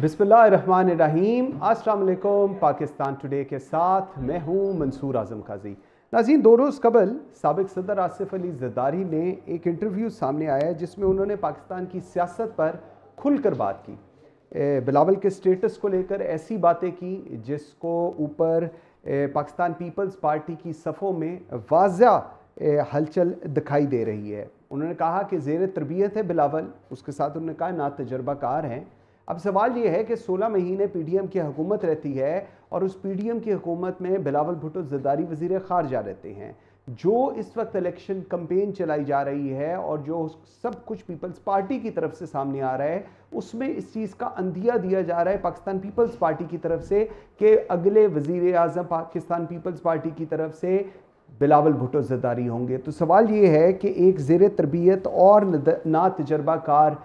बिस्मिल्लाहिर्रहमानिर्रहीम। अस्सलाम वालेकुम। पाकिस्तान टुडे के साथ मैं हूँ मंसूर आज़म काजी। नाज़रीन, 2 रोज़ कबल साबिक सदर आसिफ अली ज़रदारी ने एक इंटरव्यू सामने आया जिसमें उन्होंने पाकिस्तान की सियासत पर खुलकर बात की। बिलावल के स्टेटस को लेकर ऐसी बातें की जिसको ऊपर पाकिस्तान पीपल्स पार्टी की सफ़ों में वाज़ा हलचल दिखाई दे रही है। उन्होंने कहा कि ज़ेर तरबियत है बिलावल, उसके साथ उन्होंने कहा ना तजर्बाकार हैं। अब सवाल ये है कि 16 महीने पीडीएम की हुकूमत रहती है और उस पीडीएम की हुकूमत में बिलावल भुट्टो ज़रदारी वज़ीर ख़ारजा रहते हैं। जो इस वक्त इलेक्शन कैंपेन चलाई जा रही है और जो सब कुछ पीपल्स पार्टी की तरफ से सामने आ रहा है, उसमें इस चीज़ का अंदिया दिया जा रहा है पाकिस्तान पीपल्स पार्टी की तरफ से कि अगले वज़ीर आज़म पाकिस्तान पीपल्स पार्टी की तरफ से बिलावल भुट्टो ज़रदारी होंगे। तो सवाल ये है कि एक ज़ेर तरबियत और ना तजर्बाकार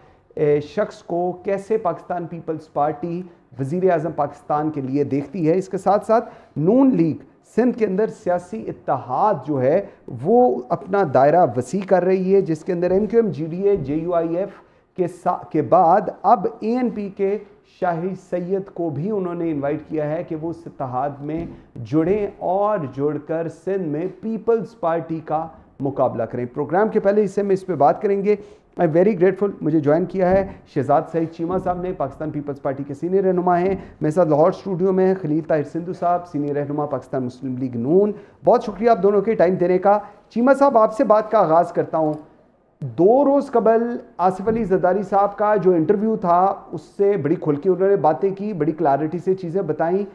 शख्स को कैसे पाकिस्तान पीपल्स पार्टी वज़ीर आज़म पाकिस्तान के लिए देखती है। इसके साथ साथ नून लीग सिंध के अंदर सियासी इत्तेहाद जो है वो अपना दायरा वसी कर रही है, जिसके अंदर MQM GDA JUIF के बाद अब ANP के शाही सैयद को भी उन्होंने इनवाइट किया है कि वो इस इत्तेहाद में जुड़ें और जुड़कर सिंध में पीपल्स पार्टी का मुकाबला करें। प्रोग्राम के पहले हिस्से में इस पर बात करेंगे। आई वेरी ग्रेटफुल, मुझे ज्वाइन किया है शहजाद सईद चीमा साहब ने, पाकिस्तान पीपल्स पार्टी के सीनियर रहनुमा हैं। मेरे साथ लाहौर स्टूडियो में खलील ताहिर सिंधु साहब, सीनियर रहनुमा पाकिस्तान मुस्लिम लीग नून। बहुत शुक्रिया आप दोनों के टाइम देने का। चीमा साहब, आपसे बात का आगाज़ करता हूँ। 2 रोज़ कबल आसिफ अली ज़रदारी साहब का जो इंटरव्यू था उससे बड़ी खुल के उन्होंने बातें की, बड़ी क्लैरिटी से चीज़ें बताई।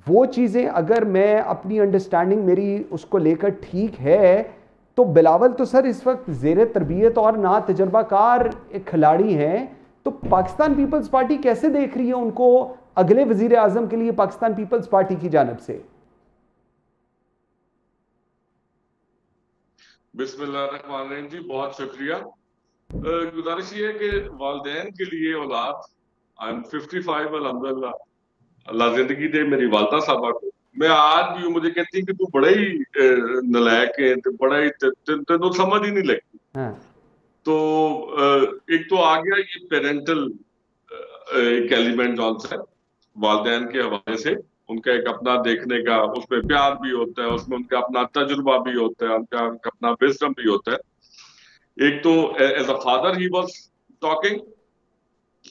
वो चीज़ें अगर मैं अपनी अंडरस्टैंडिंग मेरी उसको लेकर ठीक है तो बिलावल तो सर इस वक्त ज़ेर तरबियत और ना तजर्बाकार एक खिलाड़ी हैं। तो पाकिस्तान पीपल्स पार्टी कैसे देख रही है उनको अगले वज़ीर आज़म के लिए पाकिस्तान पीपल्स पार्टी की जानिब से? बिस्मिल्लाहिर्रहमानिर्रहीम जी, बहुत शुक्रिया। गुजारिश ये है कि वालिदैन के लिए औलाद, आई एम 55 अल्हम्दुलिल्लाह, अल्लाह जिंदगी दे मेरी वालदा साहबा को। मैं आज भी मुझे कहती कि तू बड़ा ही नलायक है, तो बड़ा ही तेनों समझ ही नहीं लगती। हाँ। तो एक तो आ गया ये पेरेंटल एक एलिमेंट जौन सा वालिदैन के हवाले से उनका एक अपना देखने का, उसमें प्यार भी होता है, उसमें उनका अपना तजुर्बा भी होता है, उनका अपना विजडम भी होता है। एक तो as a father he was talking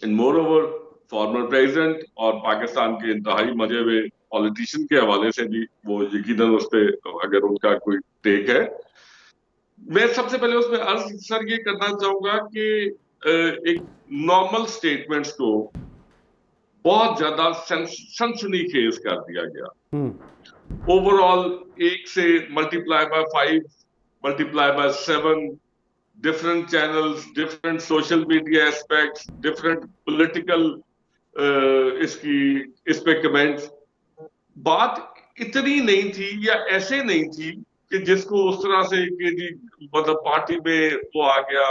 and more over former president और पाकिस्तान के इंतहाई मजे हुए पॉलिटिशियन के हवाले से भी वो यकीनन उस पर अगर उनका कोई टेक है। मैं सबसे पहले उसमें अर्ज सर ये करना चाहूंगा कि एक नॉर्मल स्टेटमेंट्स को बहुत ज्यादा सनसनीखेज कर दिया गया। ओवरऑल 1 से multiply by 5 multiply by 7 different channels, different social media aspects, different political इस पे कमेंट्स। बात इतनी नहीं थी या ऐसे नहीं थी कि जिसको उस तरह से कि जी मतलब पार्टी में वो आ गया,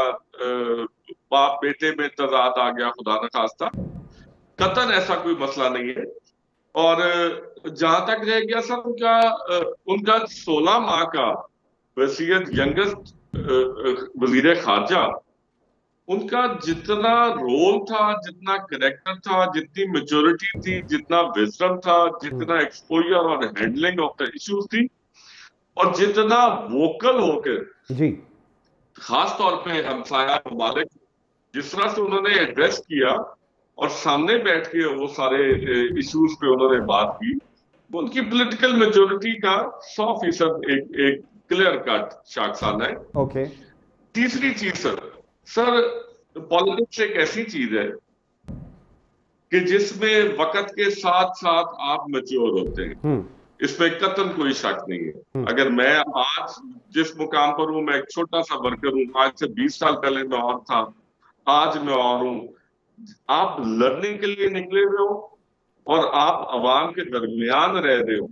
बाप बेटे में तजाद आ गया, खुदा न खास्ता। कतन ऐसा कोई मसला नहीं है। और जहां तक रह गया सर उनका 16 माह का वसीयत यंगेस्ट वजीर खारजा, उनका जितना रोल था, जितना करेक्टर था, जितनी मेच्योरिटी थी, जितना विजडम था, जितना एक्सपोजर और हैंडलिंग ऑफ द इश्यूज थी, और जितना वोकल होकर जी खास तौर पे हमसाया ममालिक जिस तरह से उन्होंने एड्रेस किया और सामने बैठ के वो सारे इश्यूज पे उन्होंने बात की, उनकी पॉलिटिकल मेच्योरिटी का 100% एक क्लियर कट शाखसाना है। ओके। तीसरी चीज सर पॉलिटिक्स एक ऐसी चीज है कि जिसमें वक्त के साथ साथ आप मैच्योर होते हैं, इसमें कतन कोई शक नहीं है। अगर मैं आज जिस मुकाम पर हूं, मैं एक छोटा सा वर्कर हूं, आज से 20 साल पहले मैं और था, आज मैं और हूं। आप लर्निंग के लिए निकले हुए हो और आप अवाम के दरमियान रह रहे हो,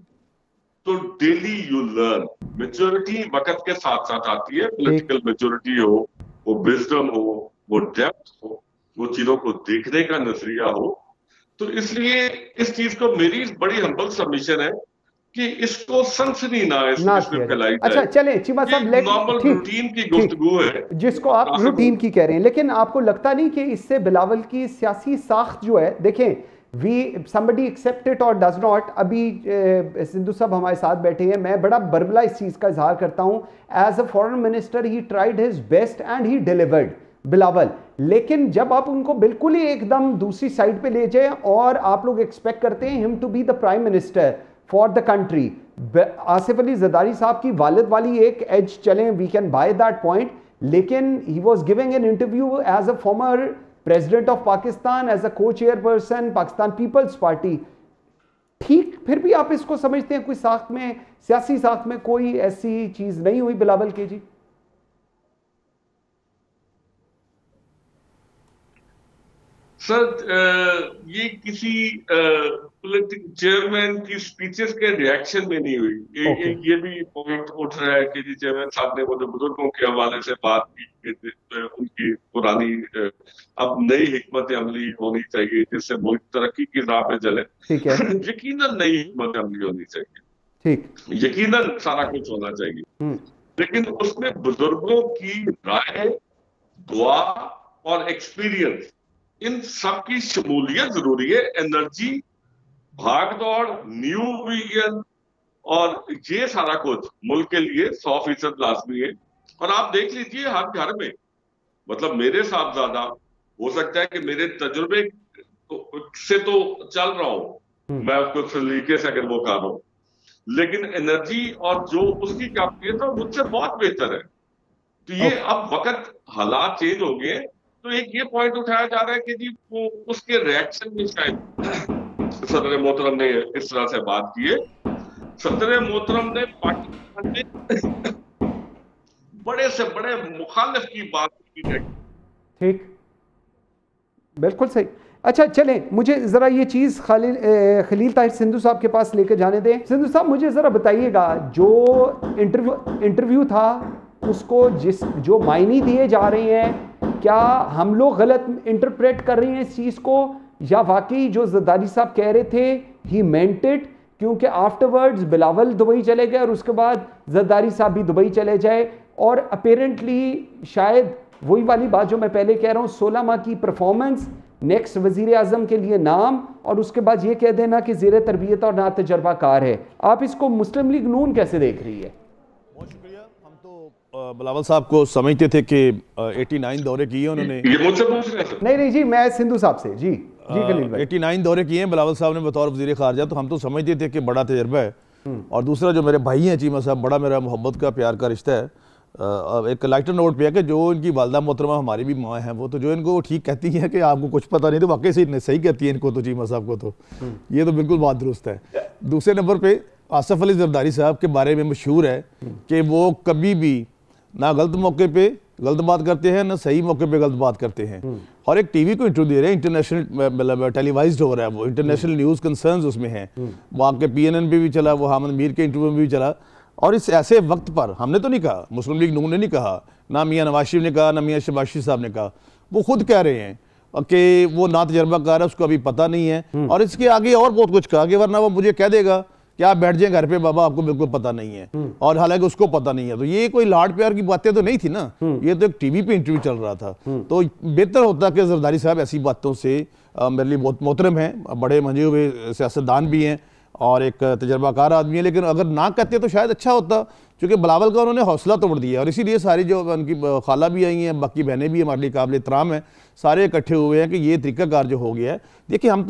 तो डेली यू लर्न। मेच्योरिटी वक्त के साथ साथ आती है। पॉलिटिकल मेच्योरिटी हो, वो विजडम हो, वो डेप्थ हो, वो चीजों को देखने का नजरिया हो। तो इसलिए इस चीज को मेरी बड़ी हम्बल सबमिशन है कि इसको सनसनी ना इसमें फैलाई जाए। अच्छा चलें चीमा साहब, नॉर्मल रूटीन की गुफ्तगू है जिसको आप रूटीन की कह रहे हैं, लेकिन आपको लगता नहीं कि इससे बिलावल की सियासी साख्त जो है, देखें वी समबडी एक्सेप्ट इट और डज नॉट। अभी सिंधु साहब हमारे साथ बैठे हैं, मैं बड़ा बरबला इस चीज़ का इजहार करता हूँ। As a foreign minister he tried his best and he delivered Bilawal, लेकिन जब आप उनको बिल्कुल ही एकदम दूसरी साइड पे ले जाए और आप लोग एक्सपेक्ट करते हैं him to be the prime minister for the country. Asif Ali Zardari sahab की वालिद वाली एक एज चलें, we can buy that point, लेकिन he was giving an interview as a former president of Pakistan, as a co chairperson Pakistan peoples party. ठीक, फिर भी आप इसको समझते हैं कोई साख में, सियासी साख में कोई ऐसी चीज नहीं हुई बिलावल के जी? सर ये किसी पॉलिटिकल चेयरमैन की स्पीचेस के रिएक्शन में नहीं हुई। ये भी पॉइंट उठ रहा है कि जी चेयरमैन साहब ने वो जो बुजुर्गों के हवाले से बात की, उनकी पुरानी अब नई हिकमत अमली होनी चाहिए जिससे मुल्क तरक्की की राह पे चले। ठीक है, यकीनन नई हिकमत अमली होनी चाहिए, ठीक, यकीनन सारा कुछ होना चाहिए, लेकिन उसमें बुजुर्गों की राय, दुआ और एक्सपीरियंस, इन सब की शमूलियत जरूरी है। एनर्जी, भाग दौड़, न्यू विजन और ये सारा कुछ मुल्क के लिए 100% लाजमी है। और आप देख लीजिए हर घर में, मतलब मेरे साहबजादा, हो सकता है कि मेरे तजुर्बे से तो चल रहा हूं मैं उसको सलीके से अगर वो कर रहा हूं, लेकिन एनर्जी और जो उसकी कैपेसिटी है मुझसे बहुत बेहतर है। तो ये अब वक्त हालात चेंज हो गए, तो एक ये पॉइंट उठाया जा रहा है कि जी वो उसके रिएक्शन में शायद सदर मोहतरम ने इस तरह से बात की है। सदर मोहतरम ने पाकिस्तान में बड़े से बड़े मुखालिफ की बात की है। ठीक, बिल्कुल सही। अच्छा चलें, मुझे ज़रा ये चीज़ खलील ताहिर सिंधु साहब के पास लेकर जाने दें। सिंधु साहब मुझे ज़रा बताइएगा, जो इंटरव्यू था उसको जो मायने दिए जा रहे हैं, क्या हम लोग गलत इंटरप्रेट कर रहे हैं इस चीज़ को, या वाकई जो जरदारी साहब कह रहे थे ही मेंट इट? क्योंकि आफ्टरवर्ड्स बिलावल दुबई चले गए और उसके बाद जरदारी साहब भी दुबई चले जाए, और अपेरेंटली शायद वही वाली बात जो मैं पहले कह रहा हूँ, 16 माह की परफॉर्मेंस, नेक्स्ट वजीर आजम के लिए नाम, और उसके बाद ये कह देना कि ज़ेर तरबियत और ना तजर्बाकार है। आप इसको मुस्लिम लीग नून कैसे देख रही है? बहुत शुक्रिया। हम तो बिलावल साहब को समझते थे कि 89 दौरे किए उन्होंने। ये मुझसे पूछ रहे थे? नहीं जी, मैं सिंधु साहब से। जी जी खलील भाई, 89 दौरे किए हैं बिलावल साहब ने बतौर वजीर खारजा, तो हम तो समझते थे कि बड़ा तजर्बा है। और दूसरा जो मेरे भाई हैं चीमा साहब, बड़ा मेरा मोहब्बत का प्यार का रिश्ता है। एक लाइटर नोट पे है कि जो इनकी वालदा मोहतरमा हमारी भी माँ हैं, वो तो जो इनको ठीक कहती हैं कि आपको कुछ पता नहीं, तो वाकई से सही कहती है इनको तो, चीमा साहब को तो ये तो बिल्कुल बात दुरुस्त है। दूसरे नंबर पे आसिफ अली जरदारी साहब के बारे में मशहूर है कि वो कभी भी ना गलत मौके पे गलत बात करते हैं, ना सही मौके पे गलत बात करते हैं। और एक टीवी को इंटरव्यू दे रहे हैं, इंटरनेशनल मतलब टेलीवाइज्ड हो रहा है वो, इंटरनेशनल न्यूज़ कंसर्न्स उसमें हैं, वहाँ के PNN पे भी चला, वो हामिद मीर के इंटरव्यू में भी चला। और इस ऐसे वक्त पर हमने तो नहीं कहा, मुस्लिम लीग नून ने नहीं कहा, ना मियाँ नवाज शरीफ ने कहा, ना मियाँ शहबाज शरीफ साहब ने कहा, वो खुद कह रहे हैं कि वो ना तजर्बाकार है, उसको अभी पता नहीं है। और इसके आगे और बहुत कुछ कहा कि वरना वो मुझे कह देगा कि आप बैठ जाए घर पे बाबा, आपको बिल्कुल पता नहीं है, और हालांकि उसको पता नहीं है। तो ये कोई लाड प्यार की बातें तो नहीं थी ना, ये तो एक टीवी पे इंटरव्यू चल रहा था। तो बेहतर होता कि जरदारी साहब ऐसी बातों से मेरे लिए बहुत मोहतरम हैं, बड़े मंजे हुए सियासतदान भी हैं और एक तजर्बाकार आदमी है, लेकिन अगर ना कहते तो शायद अच्छा होता, क्योंकि बिलावल का उन्होंने हौसला तोड़ दिया। और इसीलिए सारी जो उनकी खाला भी आई हैं, बाकी बहनें भी हमारे लिए काबिल एहतराम है, सारे इकट्ठे हुए हैं कि ये तरीकाकार जो हो गया है। देखिए हम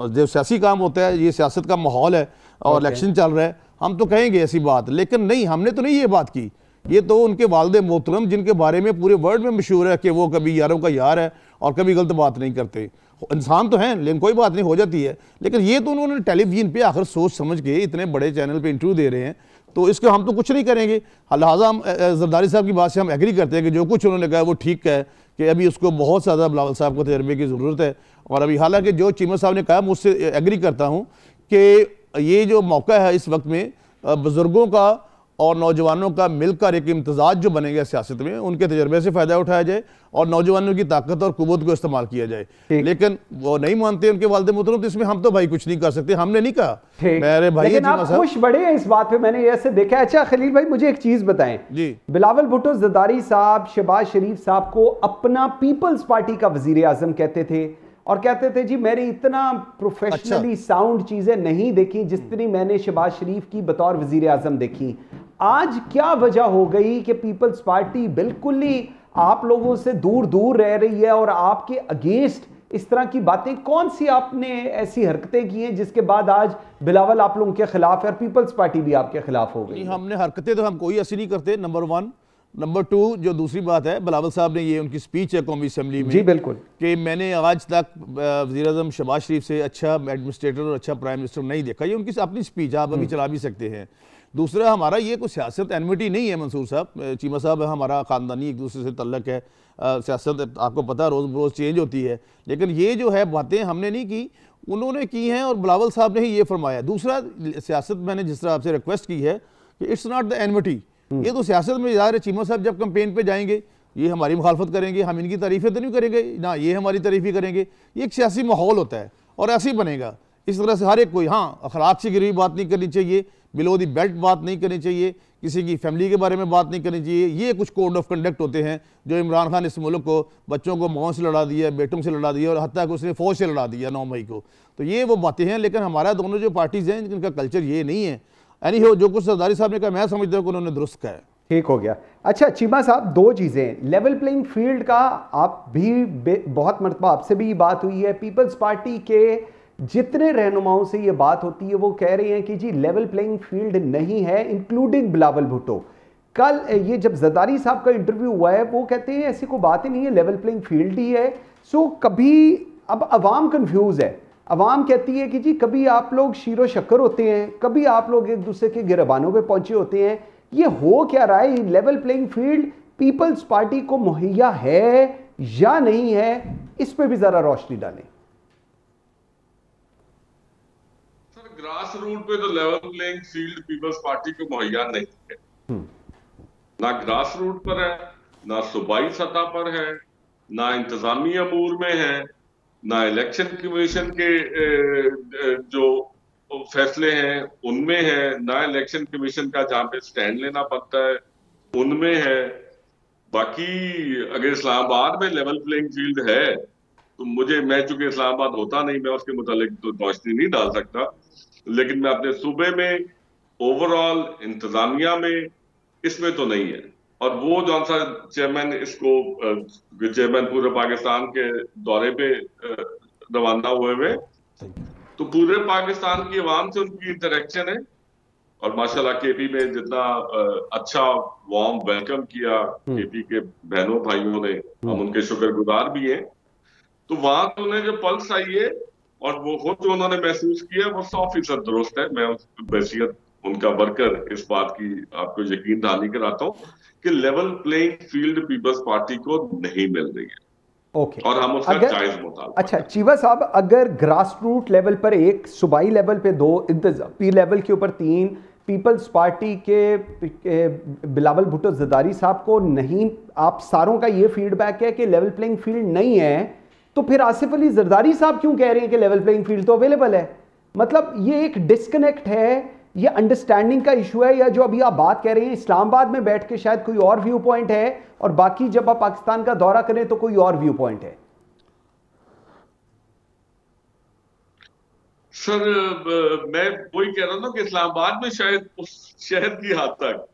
जो सियासी काम होता है, ये सियासत का माहौल है और इलेक्शन चल रहा है, हम तो कहेंगे ऐसी बात, लेकिन नहीं, हमने तो नहीं ये बात की। ये तो उनके वालिद मोहतरम, जिनके बारे में पूरे वर्ल्ड में मशहूर है कि वो कभी यारों का यार है और कभी गलत बात नहीं करते। इंसान तो हैं, लेकिन कोई बात नहीं, हो जाती है। लेकिन ये तो उन्होंने टेलीविजन पे आखिर सोच समझ के इतने बड़े चैनल पे इंटरव्यू दे रहे हैं, तो इसके हम तो कुछ नहीं करेंगे। लिहाजा हम जरदारी साहब की बात से हम एग्री करते हैं कि जो कुछ उन्होंने कहा वो ठीक है, कि अभी उसको बहुत ज़्यादा बिलावल साहब को तजर्बे की ज़रूरत है। और अभी हालांकि जो चीमा साहब ने कहा, मुझसे एग्री करता हूँ कि ये जो मौका है इस वक्त में बुजुर्गों का और नौजवानों का मिलकर एक इम्तजाज जो बनेगा सियासत में, उनके तजर्बे से फ़ायदा उठाया जाए और नौजवानों की ताकत और कुव्वत को इस्तेमाल किया जाए। लेकिन वो नहीं मानते उनके वालिद मोहतरम, तो इसमें हम तो भाई कुछ नहीं कर सकते, हमने नहीं कहा। मेरे भाई लेकिन आप खुश बड़े हैं इस बात पे, मैंने ऐसे देखा। अच्छा खलील भाई, मुझे एक चीज बताएं जी, बिलावल भुट्टो जरदारी साहब शहबाज शरीफ साहब को अपना पीपल्स पार्टी का वजीर आजम कहते थे, और कहते थे जी मेरी इतना प्रोफेशनली साउंड चीजें नहीं देखी जितनी मैंने शहबाज शरीफ की बतौर वजीर आजम देखी। आज क्या वजह हो गई कि पीपल्स पार्टी बिल्कुल ही आप लोगों से दूर दूर रह रही है और आपके अगेंस्ट इस तरह की बातें, कौन सी आपने ऐसी हरकतें की हैं जिसके बाद आज बिलावल आप लोगों के खिलाफ है और पीपल्स पार्टी भी आपके खिलाफ हो गई? हमने हरकतें तो हम कोई ऐसी नहीं करते, नंबर 1। नंबर 2 जो दूसरी बात है, बिलावल साहब ने ये उनकी स्पीच है कौमी असम्बली में, जी बिल्कुल, कि मैंने आज तक वज़ीर आज़म शहबाज शरीफ से अच्छा एडमिनिस्ट्रेटर और अच्छा प्राइम मिनिस्टर नहीं देखा। ये उनकी अपनी स्पीच, आप अभी चला भी सकते हैं। दूसरा, हमारा ये कोई सियासत एनमिटी नहीं है मंसूर साहब, चीमा साहब, हमारा ख़ानदानी एक दूसरे से तल्लक है। सियासत आपको पता है रोज़ रोज़ चेंज होती है, लेकिन ये जो है बातें हमने नहीं की, उन्होंने की हैं और बिलावल साहब ने ही ये फरमाया। दूसरा, सियासत मैंने जिस तरह आपसे रिक्वेस्ट की है कि इट्स नॉट द एनमिटी, ये तो सियासत में ज़ाहिर है चीमा साहब जब कैंपेन पे जाएंगे ये हमारी मुखालफत करेंगे, हम इनकी तारीफ़ें तो नहीं करेंगे ना, ये हमारी तारीफ़ ही करेंगे। ये एक सियासी माहौल होता है और ऐसे ही बनेगा। इस तरह से हर एक कोई, हाँ, अखलाक से गिरी बात नहीं करनी चाहिए, बिलो दी बेल्ट बात नहीं करनी चाहिए, किसी की फैमिली के बारे में बात नहीं करनी चाहिए। ये कुछ कोड ऑफ कंडक्ट होते हैं जो इमरान खान इस मुल्क को बच्चों को माओ से लड़ा दिया, बेटों से लड़ा दिया और हत्या को उसने फौज से लड़ा दिया 9 मई को। तो ये वो बातें हैं, लेकिन हमारा दोनों जो पार्टीज़ हैं इनका कल्चर ये नहीं है। एनी हो, जो कुछ सरदारी साहब ने कहा मैं समझता हूँ कि उन्होंने दुरुस्त कहा है। ठीक हो गया। अच्छा चीमा साहब, 2 चीज़ें, लेवल प्लेइंग फील्ड का आप भी बहुत मरतबा आपसे भी बात हुई है, पीपल्स पार्टी के जितने रहनुमाओं से ये बात होती है वो कह रहे हैं कि जी लेवल प्लेइंग फील्ड नहीं है, इंक्लूडिंग बिलावल भुट्टो। कल ये जब जरदारी साहब का इंटरव्यू हुआ है वो कहते हैं ऐसी कोई बात ही नहीं है, लेवल प्लेइंग फील्ड ही है। सो कभी अब अवाम कंफ्यूज है, अवाम कहती है कि जी कभी आप लोग शीरो शक्कर होते हैं, कभी आप लोग एक दूसरे के गिरबानों पे पहुंचे होते हैं। ये हो क्या रहा है? Level playing field Peoples Party को मुहैया है या नहीं है, इस पे भी जरा रोशनी डालें। सर, ग्रास रूट पे तो level playing field Peoples Party को मुहैया नहीं है। ना ग्रास रूट पर है, ना सूबाई सतह पर है, ना इंतजामी अमूर में है, ना इलेक्शन कमीशन के जो फैसले हैं उनमें है, ना इलेक्शन कमीशन का जहां पे स्टैंड लेना पड़ता है उनमें है। बाकी अगर इस्लामाबाद में लेवल प्लेइंग फील्ड है तो मैं चूंकि इस्लामाबाद होता नहीं, मैं उसके मुतालिक तो रोशनी नहीं डाल सकता, लेकिन मैं अपने सूबे में ओवरऑल इंतजामिया में इसमें तो नहीं है। और वो जौन सा चेयरमैन चेयरमैन पूरे पाकिस्तान के दौरे पे रवाना हुए तो पूरे पाकिस्तान की आवाम से उनकी इंटरेक्शन है और माशाल्लाह केपी में जितना अच्छा वार्म वेलकम किया केपी के बहनों भाइयों ने, हम उनके शुक्रगुजार भी हैं। तो वहां तो उन्हें जो पल्स आई है और वो खुद जो उन्होंने महसूस किया वो 100% दुरुस्त है। मैं उस बहसियत उनका वर्कर इस बात की आपको यकीन दहानी कराता हूँ कि level playing field Peoples Party को नहीं मिल रही है। ओके, और हम उसका जायज मुतालबा। अच्छा चीवा साहब, अगर ग्रास रूट लेवल पर 1, सूबाई लेवल पे 2, पी लेवल के ऊपर 3, पीपल्स पार्टी के बिलावल भुट्टो जरदारी साहब को नहीं, आप सारों का ये फीडबैक है कि लेवल प्लेइंग फील्ड नहीं है, तो फिर आसिफ अली जरदारी साहब क्यों कह रहे हैं कि लेवल प्लेइंग फील्ड तो अवेलेबल है? मतलब ये एक डिस्कनेक्ट है, ये अंडरस्टैंडिंग का इशू है, या जो अभी आप बात कह रहे हैं इस्लामाबाद में बैठ के शायद कोई और व्यू पॉइंट है और बाकी जब आप पाकिस्तान का दौरा करें तो कोई और व्यू पॉइंट है? सर, मैं वही कह रहा हूं कि इस्लामाबाद में शायद उस शहर की हद तक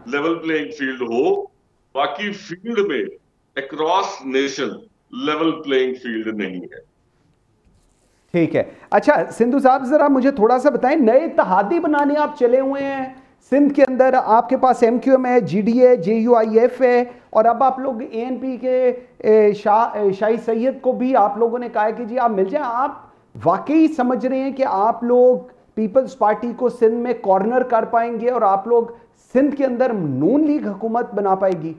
लेवल प्लेइंग फील्ड हो, बाकी फील्ड में across nation level playing field नहीं है। ठीक है। अच्छा सिंधु साहब, जरा मुझे थोड़ा सा बताएं, नए इत्तेहादी बनाने आप चले हुए हैं सिंध के अंदर, आपके पास MQM है, GDA, JUIF है, और अब आप लोग ANP के शाही सैयद को भी आप लोगों ने कहा है कि जी आप मिल जाएं। आप वाकई समझ रहे हैं कि आप लोग पीपल्स पार्टी को सिंध में कॉर्नर कर पाएंगे और आप लोग सिंध के अंदर नून लीग हुकूमत बना पाएगी?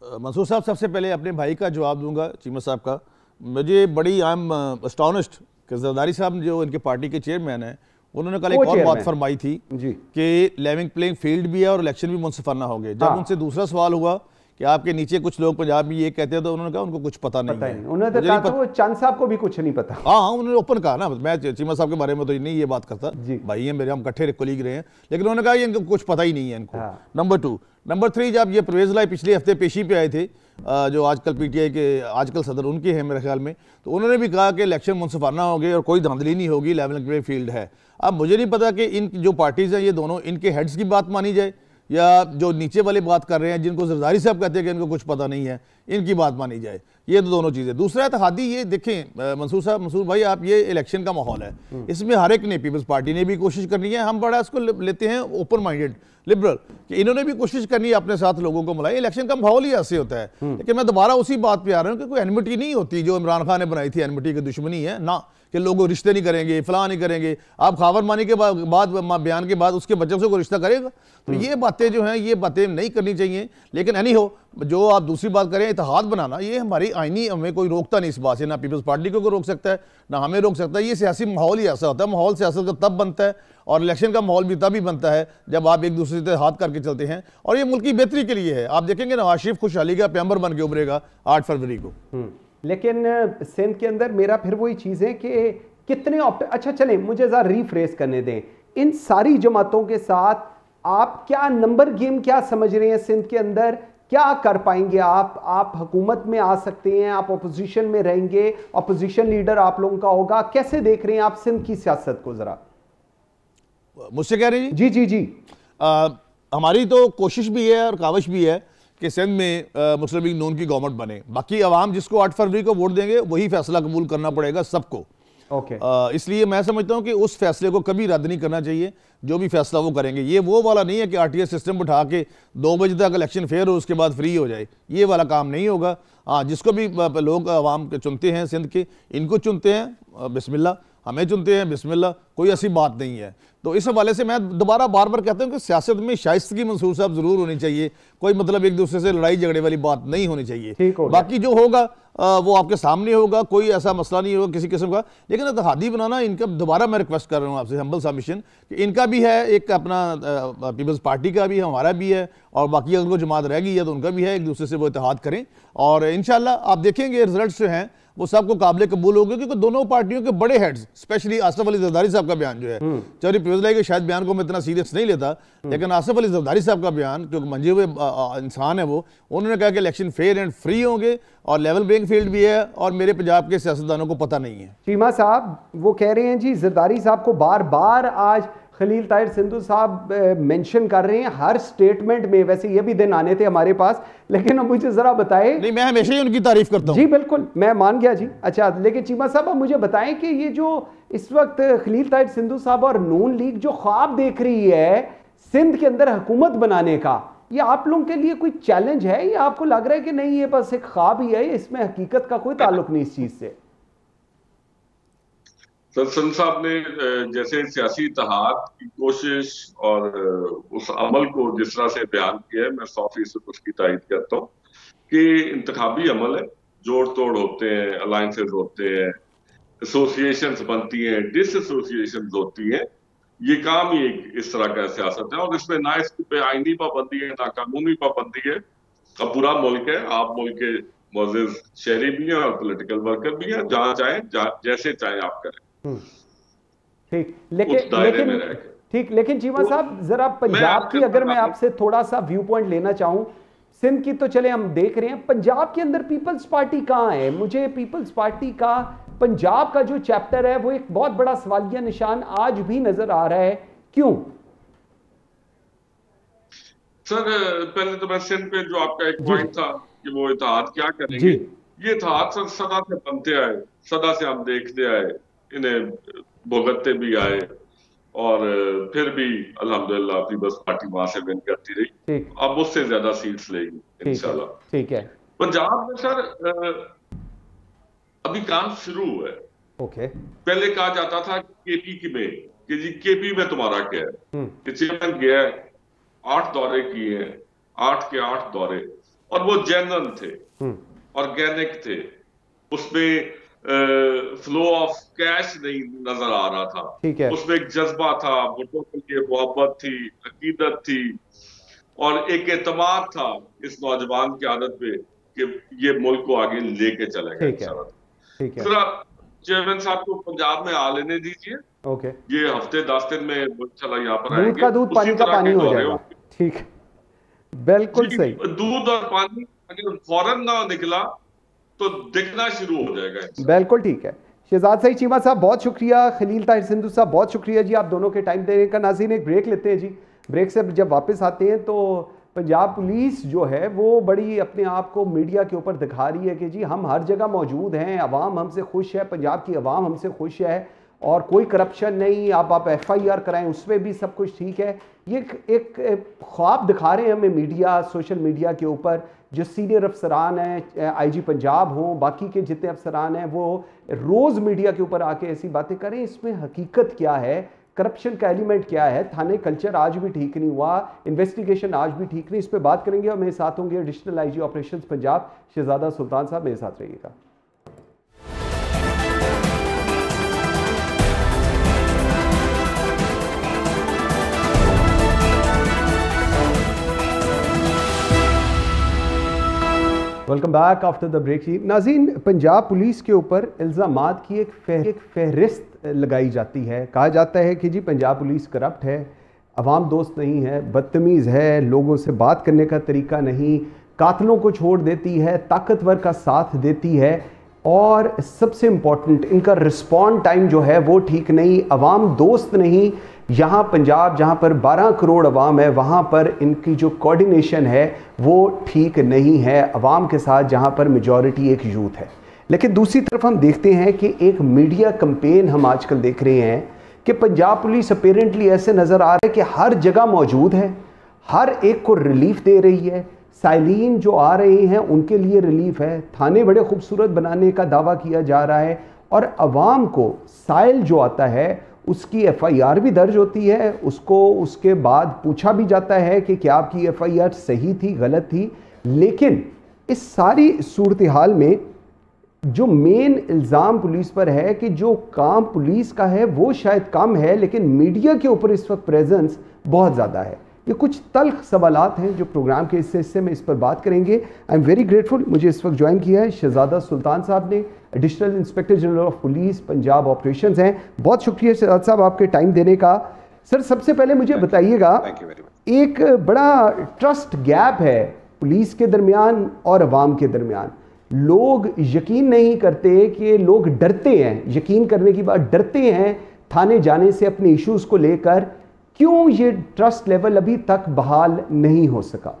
मंसूर साहब, सबसे पहले अपने भाई का जवाब दूंगा, चीमा साहब का। मुझे बड़ी आई एम अस्टॉनिश्ड कि जरदारी साहब जो इनके पार्टी के चेयरमैन हैं, उन्होंने कल एक और बात फरमाई थी कि लेवल प्लेइंग फील्ड भी है और इलेक्शन भी मुनसिफाना हो गए। जब उनसे दूसरा सवाल हुआ कि आपके नीचे कुछ लोग पंजाब में ये कहते हैं, तो उन्होंने कहा उनको कुछ पता नहीं है। उन्होंने तो कहा वो चंद साहब को भी कुछ नहीं पता। हाँ, उन्होंने ओपन कहा ना, मैं चीमा साहब के बारे में तो नहीं ये बात करता, भाई हैं मेरे, हम इकट्ठे कोलीग रहे हैं, लेकिन उन्होंने कहा ये इनको कुछ पता ही नहीं है इनको। नंबर 2। नंबर 3, जब ये परवेज लाई पिछले हफ्ते पेशी पे आए थे, जो आजकल पीटीआई के आजकल सदर उनके हैं मेरे ख्याल में, तो उन्होंने भी कहा कि इलेक्शन मुनसिफाना होंगे और कोई धांधली नहीं होगी, लेवल प्ले फील्ड है। अब मुझे नहीं पता कि इन जो पार्टीज हैं ये दोनों, इनके हेड्स की बात मानी जाए या जो नीचे वाले बात कर रहे हैं जिनको जरदारी साहब कहते हैं कि इनको कुछ पता नहीं है, इनकी बात मानी जाए। ये तो दोनों चीज़ें। दूसरा इत्तेहादी, ये देखें मंसूर भाई, आप ये इलेक्शन का माहौल है, इसमें हर एक ने, पीपल्स पार्टी ने भी कोशिश करनी है, हम बड़ा इसको लेते हैं ओपन माइंडेड लिबरल, कि इन्होंने भी कोशिश करनी है अपने साथ लोगों को मिलाए। इलेक्शन का माहौल ही ऐसे होता है। लेकिन मैं दोबारा उसी बात पे आ रहा हूँ कि कोई एनमिटी नहीं होती जो इमरान खान ने बनाई थी, एनमिटी की दुश्मनी है ना, कि लोग रिश्ते नहीं करेंगे, फलां नहीं करेंगे। आप खावर मानी के बाद बयान के बाद उसके बच्चों से कोई रिश्ता करेगा? तो ये बातें जो हैं, ये बातें नहीं करनी चाहिए। लेकिन एनी हो, जो आप दूसरी बात करें इत्तेहाद बनाना, ये हमारी आईनी, हमें कोई रोकता नहीं इस बात से, ना पीपल्स पार्टी को रोक सकता है ना हमें रोक सकता है। ये सियासी माहौल ही ऐसा होता है। माहौल सियासत का तब बनता है और इलेक्शन का माहौल भी तभी बनता है जब आप एक दूसरे से हाथ करके चलते हैं, और ये मुल्क की बेहतरी के लिए है। आप देखेंगे नवाज शरीफ खुशहाली का पैगंबर बन के उभरेगा 8 फरवरी को। लेकिन सिंध के अंदर मेरा फिर वही चीज़ है कि कितने अच्छा चलें, मुझे ज़रा रीफ्रेस करने दें। इन सारी जमातों के साथ आप क्या नंबर गेम क्या समझ रहे हैं? सिंध के अंदर क्या कर पाएंगे आप हुकूमत में आ सकते हैं, आप अपोजिशन में रहेंगे, अपोजिशन लीडर आप लोगों का होगा, कैसे देख रहे हैं आप सिंध की सियासत को? जरा मुझसे कह रहे हैं? जी जी जी। हमारी तो कोशिश भी है और काविश भी है कि सिंध में मुस्लिम लीग नून की गवर्नमेंट बने। बाकी अवाम जिसको 8 फरवरी को वोट देंगे वही फैसला कबूल करना पड़ेगा सबको। इसलिए मैं समझता हूं कि उस फैसले को कभी रद्द नहीं करना चाहिए। जो भी फैसला वो करेंगे, ये वो वाला नहीं है कि आरटीएस सिस्टम उठा के 2 बजे तक इलेक्शन फेयर हो उसके बाद फ्री हो जाए, ये वाला काम नहीं होगा। हाँ, जिसको भी लोग आवाम के चुनते हैं सिंध के, इनको चुनते हैं बिस्मिल्लाह, हमें चुनते हैं बिस्मिल्लाह, कोई ऐसी बात नहीं है। तो इस हवाले से मैं दोबारा बार बार कहता हूं कि सियासत में शाइस्तगी मंसूर साहब जरूर होनी चाहिए, कोई मतलब एक दूसरे से लड़ाई झगड़े वाली बात नहीं होनी चाहिए। बाकी जो होगा वो आपके सामने होगा, कोई ऐसा मसला नहीं होगा किसी किस्म का। लेकिन इत्तेहादी बनाना इनका, दोबारा मैं रिक्वेस्ट कर रहा हूँ आपसे, हम्बल सबमिशन, कि इनका भी है एक अपना, पीपल्स पार्टी का भी है, हमारा भी है, और बाकी अगर कोई जमात रह गई है तो उनका भी है, एक दूसरे से वो इत्तेहाद करें। और इंशाल्लाह आप देखेंगे रिजल्ट जो हैं वो सबको काबिल कबूल होंगे, क्योंकि दोनों पार्टियों के बड़े हेड्स, स्पेशली आसिफ अली जरदारी साहब का बयान जो है, चौधरी परवेज लाई के शायद बयान को मैं इतना सीरियस नहीं लेता, लेकिन आसिफ अली जरदारी साहब का बयान, क्योंकि मंजे हुए इंसान है वो, उन्होंने कहा कि इलेक्शन फेयर एंड फ्री होंगे और लेवल प्लेइंग फील्ड भी है, और मेरे पंजाब के सियासतदानों को पता नहीं है। चीमा साहब वो कह रहे हैं जी, जरदारी साहब को बार बार आज खलील ताहिर सिंधु साहब मेंशन कर रहे हैं हर स्टेटमेंट में। वैसे ये भी दिन आने थे हमारे पास, लेकिन अब मुझे जरा बताएं। नहीं, मैं हमेशा ही उनकी तारीफ करता हूं। जी बिल्कुल, मैं मान गया जी। अच्छा, लेकिन चीमा साहब अब मुझे बताएं कि ये जो इस वक्त खलील ताहिर सिंधु साहब और नून लीग जो ख्वाब देख रही है सिंध के अंदर हुकूमत बनाने का, ये आप लोगों के लिए कोई चैलेंज है या आपको लग रहा है कि नहीं ये बस एक ख्वाब ही है, इसमें हकीकत का कोई ताल्लुक नहीं इस चीज से? सिंध साहब ने जैसे सियासी इत्तेहाद की कोशिश और उस अमल को जिस तरह से बयान किया है, मैं 100% उसकी तारीफ करता हूँ कि इंतखाबी अमल है, जोड़ तोड़ होते हैं, अलायंसेज होते हैं, एसोसिएशंस बनती हैं, डिसएसोसिएशंस होती हैं, ये काम ही एक इस तरह का सियासत है। और इसमें ना इस पे आईनी पाबंदी है ना कानूनी पाबंदी है। अब पूरा मुल्क है, आप मुल्क के मोअज़्ज़िज़ शहरी भी हैं और पॉलिटिकल वर्कर भी हैं, जहां चाहें जैसे चाहें आप करें। ठीक, लेकिन चीमा साहब जरा पंजाब की अगर मैं आपसे थोड़ा सा व्यू पॉइंट लेना चाहूं, सिंध की तो चले हम देख रहे हैं, पंजाब के अंदर पीपल्स पार्टी कहां है? मुझे पीपल्स पार्टी का पंजाब का जो चैप्टर है वो एक बहुत बड़ा सवालिया निशान आज भी नजर आ रहा है, क्यों? सर पहले तो मैं सिंध पे जो आपका एक पॉइंट था कि वो इत्तेहाद क्या करेंगे, ये इत्तेहाद सर सदा से बनते आए, सदा से हम देखते आए, इन्हें भुगतते भी आए, और फिर भी अल्हम्दुलिल्लाह पीपल्स पार्टी वहां से विन करती रही। अब उससे ज्यादा सीट्स लेगी इंशाल्लाह। ठीक है। पंजाब में सर अभी काम शुरू है। पहले कहा जाता था केपी में कि जी केपी में तुम्हारा क्या है, कि चेयरमैन गया है, 8 दौरे किए हैं, 8 के 8 दौरे, और वो जेन्युइन थे, ऑर्गेनिक थे, उसमें फ्लो ऑफ कैश नहीं नजर आ रहा था, उसमें एक जज्बा था, वोटों के लिए मोहब्बत थी, अकीदत थी, और एक एतमाद था इस नौजवान की आदत पे कि ये मुल्क को आगे लेके चलेगा इंशाल्लाह। ठीक है। जरा चेयरमैन साहब को पंजाब में आ लेने दीजिए, ओके, ये हफ्ते 10 दिन में इंशाल्लाह यहाँ पर दूध आएंगे, का दूध पानी का पानी हो जाएगा। ठीक है, बिल्कुल सही। दूध और पानी अगर फौरन ना निकला तो दिखना शुरू हो जाएगा। बिल्कुल ठीक है। शहजाद सईद चीमा साहब बहुत शुक्रिया, खलील ताहिर सिंधु साहब बहुत शुक्रिया जी, आप दोनों के टाइम देने का। नाज़रीन एक ब्रेक लेते हैं जी, ब्रेक से जब वापस आते हैं तो पंजाब पुलिस जो है वो बड़ी अपने आप को मीडिया के ऊपर दिखा रही है कि जी हम हर जगह मौजूद हैं, अवाम हमसे खुश है, पंजाब की अवाम हमसे खुश है और कोई करप्शन नहीं, आप FIR कराएं उसमें भी सब कुछ ठीक है। ये एक ख्वाब दिखा रहे हैं हमें मीडिया, सोशल मीडिया के ऊपर। जो सीनियर अफसरान हैं, IG पंजाब हों, बाकी के जितने अफसरान हैं, वो रोज़ मीडिया के ऊपर आके ऐसी बातें करें। इसमें हकीकत क्या है, करप्शन का एलिमेंट क्या है, थाने कल्चर आज भी ठीक नहीं हुआ, इन्वेस्टिगेशन आज भी ठीक नहीं, इस पर बात करेंगे। और मेरे साथ होंगे additional IG operations Punjab Shahzada Sultan sahab, मेरे साथ रहिएगा। Welcome back after the break. नाज़रीन, पंजाब पुलिस के ऊपर इल्ज़ामात की एक फहरिस्त लगाई जाती है। कहा जाता है कि जी पंजाब पुलिस करप्ट है, अवाम दोस्त नहीं है, बदतमीज़ है, लोगों से बात करने का तरीका नहीं, कातलों को छोड़ देती है, ताकतवर का साथ देती है और सबसे इम्पॉर्टेंट इनका रिस्पॉन्ड टाइम जो है वो ठीक नहीं, अवाम दोस्त नहीं। यहाँ पंजाब जहाँ पर 12 करोड़ अवाम है वहाँ पर इनकी जो कोऑर्डिनेशन है वो ठीक नहीं है अवाम के साथ, जहाँ पर मेजॉरिटी एक यूथ है। लेकिन दूसरी तरफ हम देखते हैं कि एक मीडिया कैंपेन हम आजकल देख रहे हैं कि पंजाब पुलिस अपेरेंटली ऐसे नज़र आ रहा है कि हर जगह मौजूद है, हर एक को रिलीफ दे रही है, साइलिन जो आ रहे हैं उनके लिए रिलीफ है, थाने बड़े खूबसूरत बनाने का दावा किया जा रहा है और अवाम को साइल जो आता है उसकी FIR भी दर्ज होती है, उसको उसके बाद पूछा भी जाता है कि क्या आपकी FIR सही थी गलत थी। लेकिन इस सारी सूरत हाल में जो मेन इल्ज़ाम पुलिस पर है कि जो काम पुलिस का है वो शायद कम है, लेकिन मीडिया के ऊपर इस वक्त प्रेजेंस बहुत ज़्यादा है। ये कुछ तल्ख सवालात हैं जो प्रोग्राम के इस हिस्से में इस पर बात करेंगे। आई एम वेरी ग्रेटफुल, मुझे इस वक्त ज्वाइन किया है शहजादा सुल्तान साहब ने, additional inspector general of police Punjab operations हैं। बहुत शुक्रिया शहजाद साहब आपके टाइम देने का। सर सबसे पहले मुझे बताइएगा, एक बड़ा ट्रस्ट गैप है पुलिस के दरमियान और अवाम के दरमियान। लोग यकीन नहीं करते कि लोग डरते हैं, यकीन करने की बात डरते हैं थाने जाने से अपने इश्यूज़ को लेकर। क्यों ये ट्रस्ट लेवल अभी तक बहाल नहीं हो सका?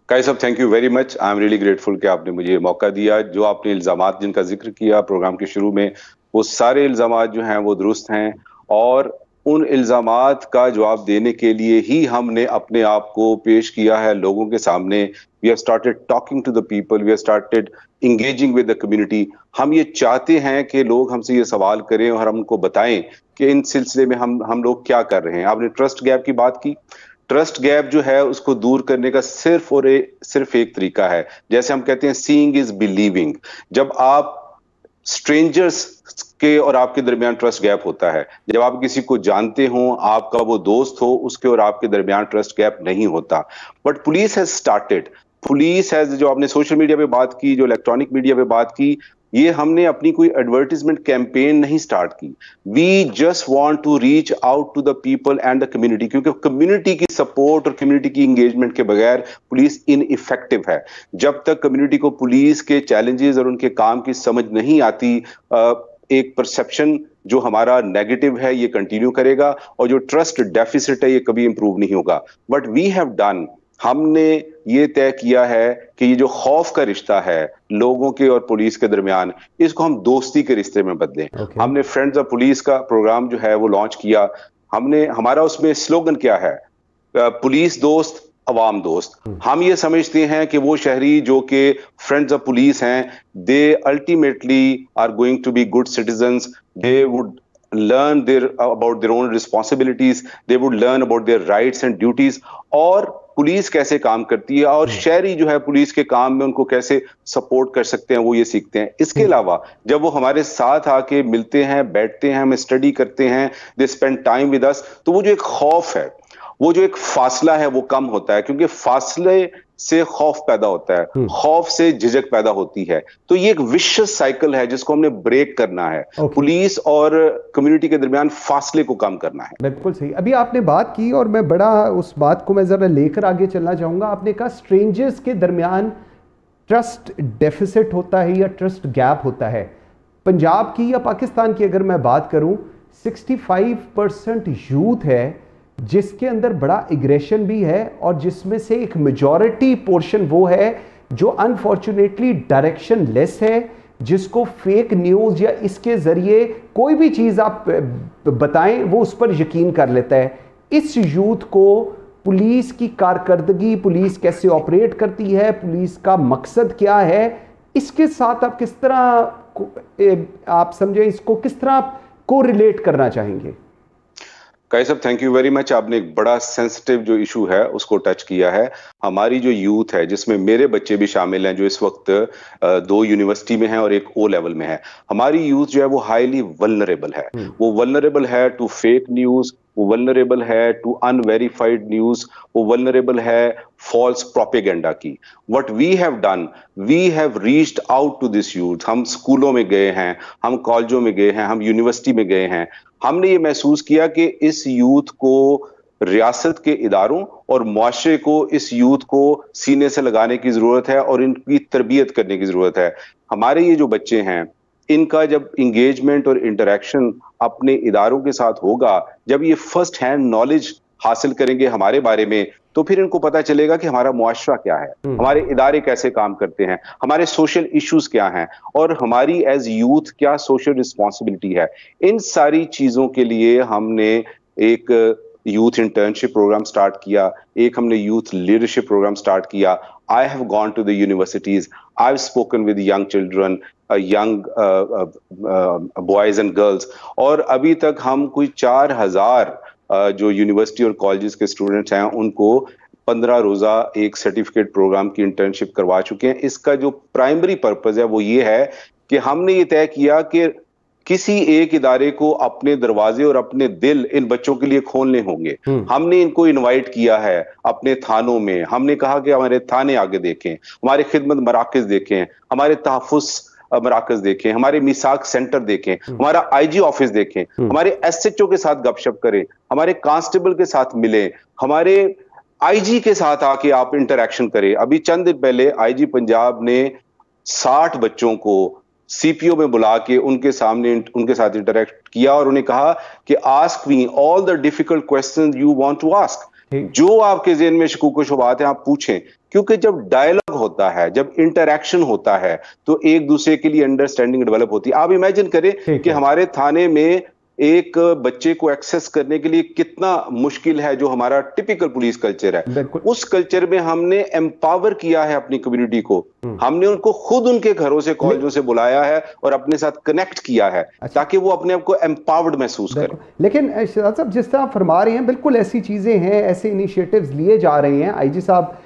काई साहब, thank you very much. I am really grateful कि आपने मुझे मौका दिया। जो आपने इल्जामात जिनका जिक्र किया प्रोग्राम के शुरू में, वो सारे इल्जामात जो हैं वो दुरुस्त हैं और उन इल्जामात का जवाब देने के लिए ही हमने अपने आप को पेश किया है लोगों के सामने। We have started talking to the people, we have started engaging with the community. हम ये चाहते हैं कि लोग हमसे ये सवाल करें और हम उनको बताएं कि इन सिलसिले में हम लोग क्या कर रहे हैं। आपने ट्रस्ट गैप की बात की। ट्रस्ट गैप जो है उसको दूर करने का सिर्फ एक तरीका है, जैसे हम कहते हैं सीइंग इज बिलीविंग। जब आप स्ट्रेंजर्स के और आपके दरमियान ट्रस्ट गैप होता है, जब आप किसी को जानते हो, आपका वो दोस्त हो, उसके और आपके दरमियान ट्रस्ट गैप नहीं होता। But police has started, police has, जो आपने सोशल मीडिया पे बात की, जो इलेक्ट्रॉनिक मीडिया पे बात की, ये हमने अपनी कोई एडवर्टाइजमेंट कैंपेन नहीं स्टार्ट की। We just want to reach out to the people and the community, क्योंकि कम्युनिटी की सपोर्ट और कम्युनिटी की एंगेजमेंट के बगैर पुलिस इनइफेक्टिव है। जब तक कम्युनिटी को पुलिस के चैलेंजेस और उनके काम की समझ नहीं आती, एक परसेप्शन जो हमारा नेगेटिव है ये कंटिन्यू करेगा और जो ट्रस्ट डेफिसिट है ये कभी इंप्रूव नहीं होगा। बट वी हैव डन, हमने ये तय किया है कि ये जो खौफ का रिश्ता है लोगों के और पुलिस के दरमियान, इसको हम दोस्ती के रिश्ते में बदलें। हमने फ्रेंड्स ऑफ पुलिस का प्रोग्राम जो है वो लॉन्च किया। हमारा उसमें स्लोगन क्या है? पुलिस दोस्त, अवाम दोस्त। हम ये समझते हैं कि वो शहरी जो कि फ्रेंड्स ऑफ पुलिस हैं, they ultimately are going to be good citizens. They would learn about their own responsibilities, they would learn about their rights and duties, और पुलिस कैसे काम करती है और शहरी जो है पुलिस के काम में उनको कैसे सपोर्ट कर सकते हैं वो ये सीखते हैं। इसके अलावा जब वो हमारे साथ आके मिलते हैं, बैठते हैं, हमें स्टडी करते हैं, they spend time with us, तो वो जो एक खौफ है वो जो एक फासला है वो कम होता है, क्योंकि फासले से खौफ पैदा होता है, खौफ से झिझक पैदा होती है। तो ये एक विशियस साइकिल है जिसको हमने ब्रेक करना है। पुलिस और कम्युनिटी के दरमियान फासले को कम करना है। बिल्कुल सही। अभी आपने बात की और मैं बड़ा उस बात को मैं जरा लेकर आगे चलना चाहूंगा। आपने कहा स्ट्रेंजर्स के दरमियान ट्रस्ट डेफिसिट होता है या ट्रस्ट गैप होता है। पंजाब की या पाकिस्तान की अगर मैं बात करूं, 65% यूथ है जिसके अंदर बड़ा एग्रेशन भी है और जिसमें से एक मेजॉरिटी पोर्शन वो है जो अनफॉर्चुनेटली डायरेक्शन लेस है, जिसको फेक न्यूज़ या इसके ज़रिए कोई भी चीज़ आप बताएं वो उस पर यकीन कर लेता है। इस यूथ को पुलिस की कारकर्दगी, पुलिस कैसे ऑपरेट करती है, पुलिस का मकसद क्या है, इसके साथ आप किस तरह आप समझें इसको किस तरह आप को रिलेट करना चाहेंगे? काई साहब, थैंक यू वेरी मच। आपने एक बड़ा सेंसिटिव जो इशू है उसको टच किया है। हमारी जो यूथ है, जिसमें मेरे बच्चे भी शामिल हैं जो इस वक्त 2 यूनिवर्सिटी में हैं और एक O लेवल में है, हमारी यूथ जो है वो हाईली वल्नरेबल है। वो वल्नरेबल है टू फेक न्यूज, वो वल्नरेबल है टू अनवेरिफाइड न्यूज, वो वल्नरेबल है फॉल्स प्रोपेगेंडा की। What we have done, we have reached out to this youth. हम स्कूलों में गए हैं, हम कॉलेजों में गए हैं, हम यूनिवर्सिटी में गए हैं। हमने ये महसूस किया कि इस यूथ को रियासत के इदारों और मुआशरे को इस यूथ को सीने से लगाने की जरूरत है और इनकी तरबियत करने की जरूरत है। हमारे ये जो बच्चे हैं, इनका जब इंगेजमेंट और इंटरेक्शन अपने इदारों के साथ होगा, जब ये फर्स्ट हैंड नॉलेज हासिल करेंगे हमारे बारे में, तो फिर इनको पता चलेगा कि हमारा मुआशरा क्या है, हमारे इदारे कैसे काम करते हैं, हमारे सोशल इश्यूज क्या हैं और हमारी एज यूथ क्या सोशल रिस्पॉन्सिबिलिटी है। इन सारी चीजों के लिए हमने एक यूथ इंटर्नशिप प्रोग्राम स्टार्ट किया, एक हमने यूथ लीडरशिप प्रोग्राम स्टार्ट किया। I have gone to the universities, I have spoken with young children, young boys and girls, और अभी तक हम कोई 4000 जो यूनिवर्सिटी और कॉलेजेस के स्टूडेंट्स हैं उनको 15 रोजा एक सर्टिफिकेट प्रोग्राम की इंटर्नशिप करवा चुके हैं। इसका जो प्राइमरी पर्पज है वो ये है कि हमने ये तय किया कि किसी एक इदारे को अपने दरवाजे और अपने दिल इन बच्चों के लिए खोलने होंगे। हमने इनको इनवाइट किया है अपने थानों में। हमने कहा कि हमारे थाने आगे देखें, हमारे खिदमत मराकज देखें, हमारे तहफ़्फ़ुज़ मराकज देखें, हमारे मिसाक सेंटर देखें, हमारा IG ऑफिस देखें, हमारे SHO के साथ गपशप करें, हमारे कांस्टेबल के साथ मिलें, हमारे IG के साथ आके आप इंटरैक्शन करें। अभी चंद दिन पहले IG पंजाब ने 60 बच्चों को CPO में बुला के उनके सामने उनके साथ इंटरैक्ट किया और उन्हें कहा कि ask me all the difficult questions you want to ask. जो आपके ज़हन में शकूक शुबहात है आप पूछें, क्योंकि जब डायलॉग होता है, जब इंटरैक्शन होता है, तो एक दूसरे के लिए अंडरस्टैंडिंग डेवलप होती है। आप इमेजिन करें कि हमारे थाने में एक बच्चे को एक्सेस करने के लिए कितना मुश्किल है, जो हमारा टिपिकल पुलिस कल्चर है। उस कल्चर में हमने एम्पावर किया है अपनी कम्युनिटी को। हमने उनको खुद उनके घरों से, कॉलेजों से बुलाया है और अपने साथ कनेक्ट किया है ताकि वो अपने आप को एम्पावर्ड महसूस करें। लेकिन शहजाद साहब, जिस तरह आप फरमा रहे हैं, बिल्कुल ऐसी चीजें हैं, ऐसे इनिशिएटिव्स लिए जा रहे हैं, IG साहब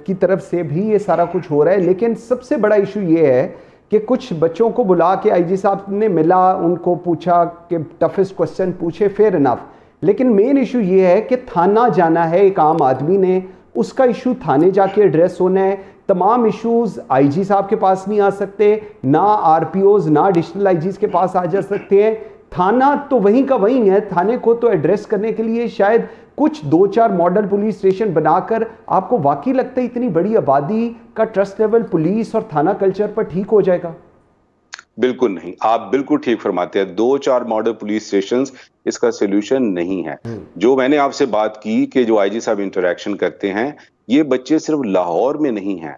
की तरफ से भी ये सारा कुछ हो रहा है। लेकिन सबसे बड़ा इशू ये है कि कुछ बच्चों को बुला के IG साहब ने मिला, उनको पूछा कि टफेस्ट क्वेश्चन पूछे, फेयर इनफ, लेकिन मेन इशू ये है कि थाना जाना है एक आम आदमी ने, उसका इशू थाने जाके एड्रेस होना है। तमाम इश्यूज IG साहब के पास नहीं आ सकते, ना RPOs ना एडिशनल IGs के पास आ जा सकते हैं। थाना तो वहीं का वहीं है, थाने को तो एड्रेस करने के लिए शायद कुछ 2-4 मॉडल पुलिस स्टेशन बनाकर, आपको वाकई लगता है इतनी बड़ी आबादी का ट्रस्ट लेवल पुलिस और थाना कल्चर पर ठीक हो जाएगा? बिल्कुल नहीं, आप बिल्कुल ठीक फरमाते हैं। 2-4 मॉडल पुलिस स्टेशंस इसका सोल्यूशन नहीं है। जो मैंने आपसे बात की कि जो IG साहब इंटरैक्शन करते हैं, ये बच्चे सिर्फ लाहौर में नहीं हैं,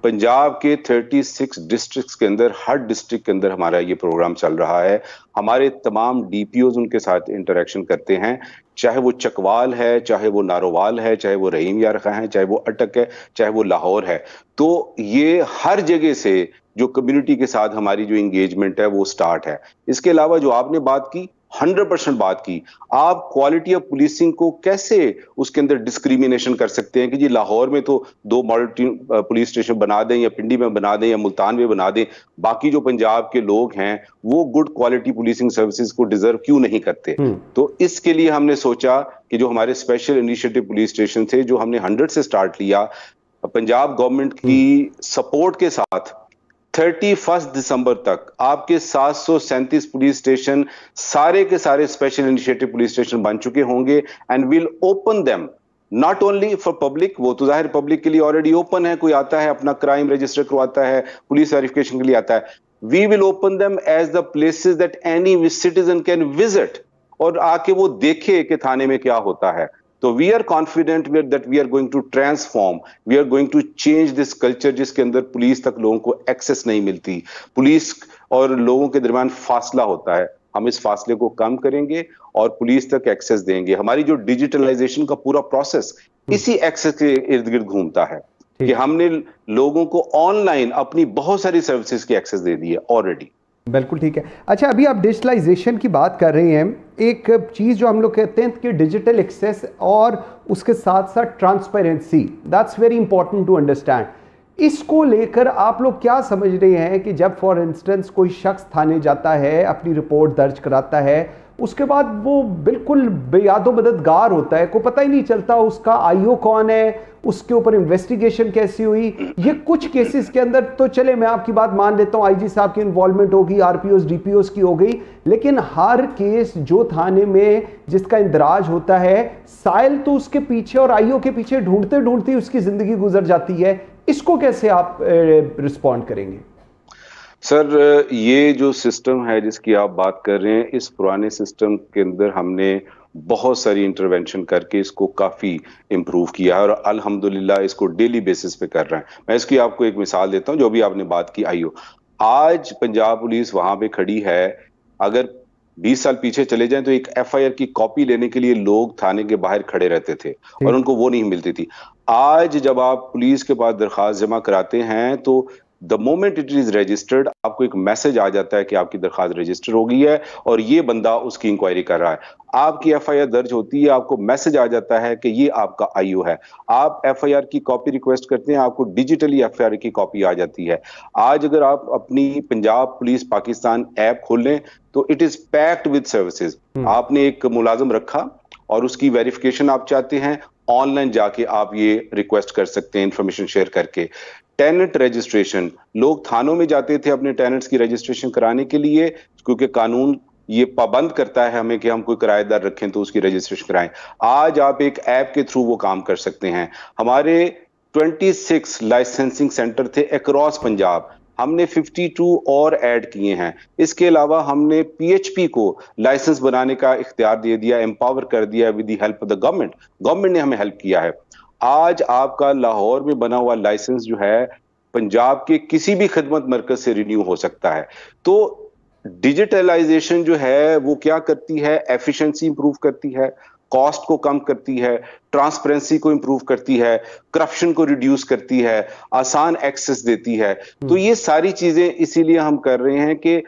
पंजाब के 36 डिस्ट्रिक्ट्स के अंदर, हर डिस्ट्रिक्ट के अंदर हमारा ये प्रोग्राम चल रहा है। हमारे तमाम DPOs उनके साथ इंटरैक्शन करते हैं, चाहे वो चकवाल है, चाहे वो नारोवाल है, चाहे वो रहीम यार खां है, चाहे वो अटक है, चाहे वो लाहौर है। तो ये हर जगह से जो कम्युनिटी के साथ हमारी जो इंगेजमेंट है वो स्टार्ट है। इसके अलावा जो आपने बात की, 100% बात की, आप क्वालिटी ऑफ पुलिसिंग को कैसे उसके अंदर डिस्क्रिमिनेशन कर सकते हैं कि जी लाहौर में तो 2 मॉडल पुलिस स्टेशन बना दें या पिंडी में बना दें या मुल्तान में बना दें, बाकी जो पंजाब के लोग हैं वो गुड क्वालिटी पुलिसिंग सर्विसेज को डिजर्व क्यों नहीं करते? तो इसके लिए हमने सोचा कि जो हमारे स्पेशल इनिशिएटिव पुलिस स्टेशन थे, जो हमने 100 से स्टार्ट लिया पंजाब गवर्नमेंट की सपोर्ट के साथ, 31 दिसंबर तक आपके 737 पुलिस स्टेशन सारे के सारे स्पेशल इनिशिएटिव पुलिस स्टेशन बन चुके होंगे and will open them not only for public, वो तो जाहिर पब्लिक के लिए ऑलरेडी ओपन है, कोई आता है अपना क्राइम रजिस्टर करवाता है, पुलिस वेरिफिकेशन के लिए आता है, we will open them as the places that any citizen can visit, और आके वो देखे कि थाने में क्या होता है। तो we are confident that we are going to transform, we are going to change this culture जिसके अंदर पुलिस तक लोगों को एक्सेस नहीं मिलती, पुलिस और लोगों के दरमियान फासला होता है। हम इस फासले को कम करेंगे और पुलिस तक एक्सेस देंगे। हमारी जो डिजिटलाइजेशन का पूरा प्रोसेस इसी एक्सेस के इर्द गिर्द घूमता है कि हमने लोगों को ऑनलाइन अपनी बहुत सारी सर्विसेज की एक्सेस दे दी है ऑलरेडी। बिल्कुल ठीक है। अच्छा, अभी आप डिजिटलाइजेशन की बात कर रहे हैं, एक चीज़ जो हम लोग कहते हैं कि डिजिटल एक्सेस और उसके साथ साथ transparency, that's very important to understand. इसको लेकर आप लोग क्या समझ रहे हैं कि जब फॉर इंस्टेंस कोई शख्स थाने जाता है, अपनी रिपोर्ट दर्ज कराता है, उसके बाद वो बिल्कुल बेयादो मददगार होता है, को पता ही नहीं चलता उसका आईओ कौन है, उसके ऊपर इन्वेस्टिगेशन कैसी हुई। ये कुछ केसेस के अंदर तो चले, मैं आपकी बात मान लेता हूँ, आईजी साहब की इन्वॉल्वमेंट होगी, आरपीओस डीपीओस की हो गई, लेकिन हर केस जो थाने में जिसका इंदराज होता है, साइल तो उसके पीछे और आईओ के पीछे ढूंढते ढूंढते उसकी जिंदगी गुजर जाती है। इसको कैसे आप रिस्पॉन्ड करेंगे? सर, ये जो सिस्टम है जिसकी आप बात कर रहे हैं, इस पुराने सिस्टम के अंदर हमने बहुत सारी इंटरवेंशन करके इसको काफ़ी इम्प्रूव किया है और अल्हम्दुलिल्लाह इसको डेली बेसिस पे कर रहे हैं। मैं इसकी आपको एक मिसाल देता हूँ, जो भी आपने बात की आईओ, आज पंजाब पुलिस वहां पे खड़ी है। अगर 20 साल पीछे चले जाएं तो एक एफआईआर की कॉपी लेने के लिए लोग थाने के बाहर खड़े रहते थे और उनको वो नहीं मिलती थी। आज जब आप पुलिस के पास दरखास्त जमा कराते हैं तो the moment it is registered, आपको एक मैसेज आ जाता है कि आपकी दरखास्त रजिस्टर हो गई है और ये बंदा उसकी इंक्वायरी कर रहा है। आपकी एफआईआर दर्ज होती है, आपको मैसेज आ जाता है कि ये आपका आईओ है। आप एफआईआर की कॉपी रिक्वेस्ट करते हैं, आपको डिजिटली एफआईआर की कॉपी आ जाती है। आज अगर आप अपनी पंजाब पुलिस पाकिस्तान ऐप खोल लें तो it is packed with services. आपने एक मुलाजिम रखा और उसकी वेरिफिकेशन आप चाहते हैं, ऑनलाइन जाके आप ये रिक्वेस्ट कर सकते हैं इंफॉर्मेशन शेयर करके। टेनेंट रजिस्ट्रेशन, लोग थानों में जाते थे अपने टेनेंट्स की रजिस्ट्रेशन कराने के लिए, क्योंकि कानून ये पाबंद करता है हमें कि हम कोई किराएदार रखें तो उसकी रजिस्ट्रेशन कराएं। आज आप एक ऐप के थ्रू वो काम कर सकते हैं। हमारे 26 लाइसेंसिंग सेंटर थे अक्रॉस पंजाब, हमने 52 और ऐड किए हैं। इसके अलावा हमने पीएचपी को लाइसेंस बनाने का इख्तियार दे दिया, एम्पावर कर दिया with the help of the government. Government ने हमें हेल्प किया है। आज आपका लाहौर में बना हुआ लाइसेंस जो है पंजाब के किसी भी खिदमत मरकज से रिन्यू हो सकता है। तो डिजिटलाइजेशन जो है वो क्या करती है, एफिशिएंसी इंप्रूव करती है, कॉस्ट को कम करती है, ट्रांसपेरेंसी को इंप्रूव करती है, करप्शन को रिड्यूस करती है, आसान एक्सेस देती है। तो ये सारी चीजें इसीलिए हम कर रहे हैं कि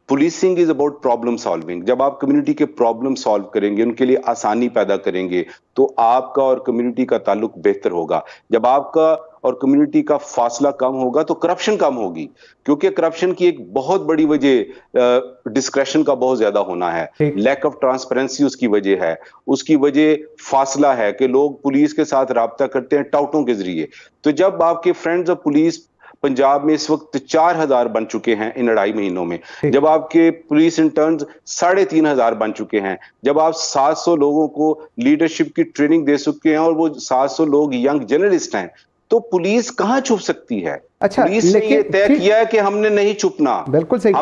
policing is about problem solving. जब आप कम्युनिटी के प्रॉब्लम सॉल्व करेंगे, उनके लिए आसानी पैदा करेंगे, तो आपका और कम्युनिटी का ताल्लुक बेहतर होगा। जब आपका और कम्युनिटी का फासला कम होगा तो करप्शन कम होगी, क्योंकि करप्शन की एक बहुत बड़ी वजह डिस्क्रेशन का बहुत ज्यादा होना है, लैक ऑफ ट्रांसपेरेंसी उसकी वजह है, उसकी वजह फासला है कि लोग पुलिस के साथ राब्ता करते हैं टाउटों के जरिए। तो जब आपके फ्रेंड्स ऑफ पुलिस पंजाब में इस वक्त 4000 बन चुके हैं इन 2.5 महीनों में, जब आपके पुलिस इंटर्न्स 3500 बन चुके हैं, जब आप 700 लोगों को लीडरशिप की ट्रेनिंग दे चुके हैं और वो 700 लोग यंग जर्नलिस्ट हैं, तो पुलिस कहां छुप सकती है? अच्छा, पुलिस ने ये तय किया है कि हमने नहीं छुपना। बिल्कुल सही।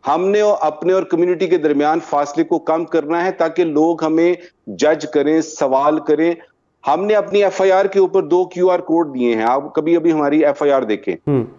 हमने अपने और कम्युनिटी के दरमियान फासले को कम करना है ताकि लोग हमें जज करें, सवाल करें। हमने अपनी एफआईआर के ऊपर 2 क्यूआर कोड दिए हैं। आप कभी अभी हमारी एफआईआर देखें,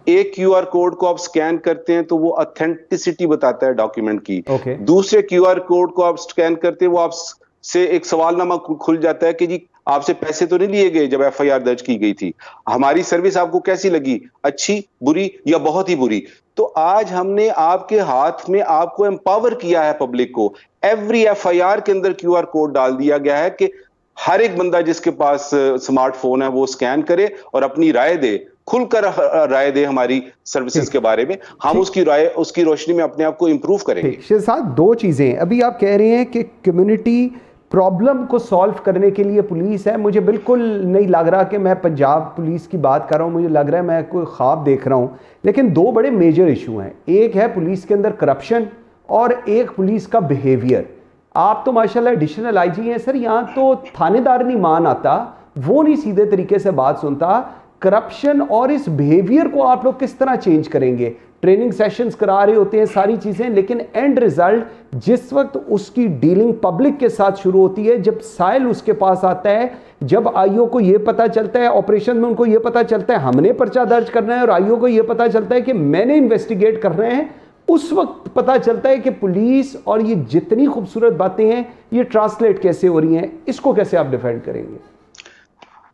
एक क्यूआर कोड को आप स्कैन करते हैं तो वो ऑथेंटिसिटी बताता है डॉक्यूमेंट की। दूसरे क्यूआर कोड को आप स्कैन करते हैं, वो आपसे एक सवालनामा खुल जाता है कि जी आपसे पैसे तो नहीं लिए गए जब एफआईआर दर्ज की गई थी, हमारी सर्विस आपको कैसी लगी, अच्छी, बुरी या बहुत ही बुरी। तो आज हमने आपके हाथ में आपको एम्पावर किया है पब्लिक को। एवरी एफआईआर के अंदर क्यूआर कोड डाल दिया गया है कि हर एक बंदा जिसके पास स्मार्टफोन है वो स्कैन करे और अपनी राय दे, खुलकर राय दे हमारी सर्विसेज के बारे में। हम उसकी राय, उसकी रोशनी में अपने आप को इंप्रूव करेंगे। शहजाद, 2 चीजें अभी आप कह रहे हैं कि कम्युनिटी प्रॉब्लम को सॉल्व करने के लिए पुलिस है। मुझे बिल्कुल नहीं लग रहा कि मैं पंजाब पुलिस की बात कर रहा हूँ, मुझे लग रहा है मैं कोई ख्वाब देख रहा हूँ। लेकिन दो बड़े मेजर इशू हैं, एक है पुलिस के अंदर करप्शन और एक पुलिस का बिहेवियर। आप तो माशाल्लाह एडिशनल आईजी हैं सर, यहाँ तो थानेदार नहीं मान आता, वो नहीं सीधे तरीके से बात सुनता। करप्शन और इस बिहेवियर को आप लोग किस तरह चेंज करेंगे? ट्रेनिंग सेशंस करा रहे होते हैं, सारी चीज़ें, लेकिन एंड रिजल्ट जिस वक्त उसकी डीलिंग पब्लिक के साथ शुरू होती है, जब साइल उसके पास आता है, जब आईओ को ये पता चलता है, ऑपरेशन में उनको ये पता चलता है हमने पर्चा दर्ज करना है, और आईओ को ये पता चलता है कि मैंने इन्वेस्टिगेट करना है, उस वक्त पता चलता है कि पुलिस और ये जितनी खूबसूरत बातें हैं ये ट्रांसलेट कैसे हो रही हैं। इसको कैसे आप डिफेंड करेंगे?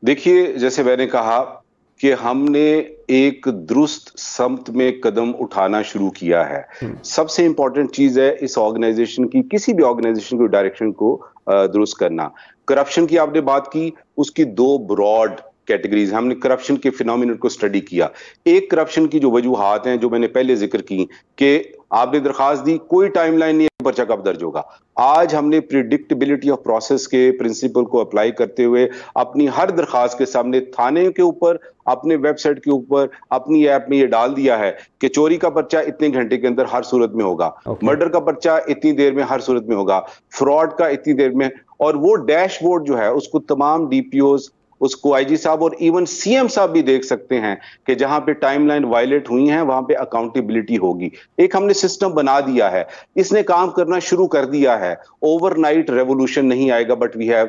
देखिए, जैसे मैंने कहा कि हमने एक दुरुस्त समत में कदम उठाना शुरू किया है। सबसे इंपॉर्टेंट चीज है इस ऑर्गेनाइजेशन की, किसी भी ऑर्गेनाइजेशन की डायरेक्शन को दुरुस्त करना। करप्शन की आपने बात की, उसकी दो ब्रॉड कैटेगरीज, हमने करप्शन के फिनोमिनन को स्टडी किया। एक करप्शन की जो वजूहात हैं जो मैंने पहले जिक्र की कि आपने दरखास्त दी, कोई टाइमलाइन नहीं है पर्चा कब दर्ज होगा। आज हमने प्रिडिक्टेबिलिटी ऑफ प्रोसेस के प्रिंसिपल को अप्लाई करते हुए अपनी हर दरखास्त के सामने थाने के ऊपर, अपने वेबसाइट के ऊपर, अपनी ऐप में ये डाल दिया है कि चोरी का पर्चा इतने घंटे के अंदर हर सूरत में होगा, मर्डर का पर्चा इतनी देर में हर सूरत में होगा, फ्रॉड का इतनी देर में। और वो डैशबोर्ड जो है उसको तमाम डीपीओज, उसको आईजी साहब और इवन सीएम साहब भी देख सकते हैं कि जहां पे टाइमलाइन वायलेट हुई है वहां पे अकाउंटेबिलिटी होगी। एक हमने सिस्टम बना दिया है, इसने काम करना शुरू कर दिया है। ओवरनाइट रेवोल्यूशन नहीं आएगा, but we have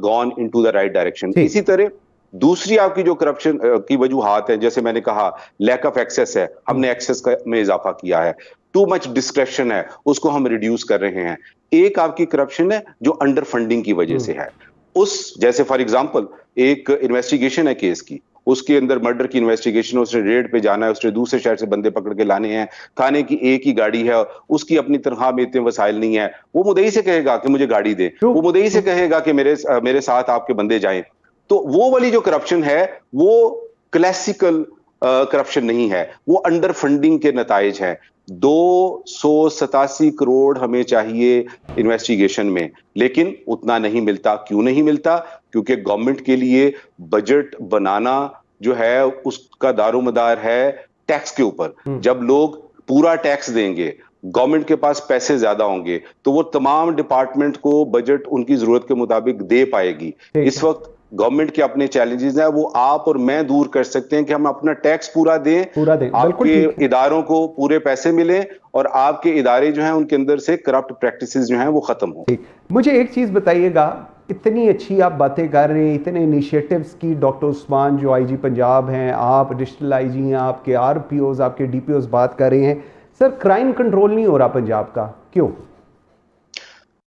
gone into the right direction. इसी तरह दूसरी आपकी जो करप्शन की वजूहात है, जैसे मैंने कहा लैक ऑफ एक्सेस है, हमने एक्सेस में इजाफा किया है। टू मच डिस्क्रिप्शन है, उसको हम रिड्यूस कर रहे हैं। एक आपकी करप्शन है जो अंडर फंडिंग की वजह से है। उस जैसे फॉर एग्जांपल एक इन्वेस्टिगेशन है केस की, उसके अंदर मर्डर की इन्वेस्टिगेशन, उसने रेड पे जाना है, उसने दूसरे शहर से बंदे पकड़ के लाने हैं, थाने की एक ही गाड़ी है, उसकी अपनी तनख्वाह में इतने वसाइल नहीं है, वो मुद्दई से कहेगा कि मुझे गाड़ी दे, वो मुद्दई से कहेगा कि मेरे साथ आपके बंदे जाएं। तो वो वाली जो करप्शन है वो क्लासिकल करप्शन नहीं है, वो अंडर फंडिंग के नताइज है। 287 करोड़ हमें चाहिए इन्वेस्टिगेशन में, लेकिन उतना नहीं मिलता। क्यों नहीं मिलता? क्योंकि गवर्नमेंट के लिए बजट बनाना जो है उसका दारोमदार है टैक्स के ऊपर। जब लोग पूरा टैक्स देंगे, गवर्नमेंट के पास पैसे ज्यादा होंगे, तो वो तमाम डिपार्टमेंट को बजट उनकी जरूरत के मुताबिक दे पाएगी। इस वक्त गवर्नमेंट के अपने चैलेंजेस हैं, वो आप और मैं दूर कर सकते हैं कि हम अपना टैक्स पूरा दें, आपके इदारों को पूरे पैसे मिले और आपके इदारे जो हैं उनके अंदर से करप्ट प्रैक्टिसेस जो हैं वो खत्म हो। मुझे एक चीज बताइएगा, इतनी अच्छी आप बातें कर रहे हैं, इतने इनिशिएटिव्स की, डॉक्टर उस्मान जो आईजी पंजाब हैं, आप एडिशनल आईजी हैं, आपके आरपीओज, आपके डीपीओज बात कर रहे हैं, सर क्राइम कंट्रोल नहीं हो रहा पंजाब का, क्यों?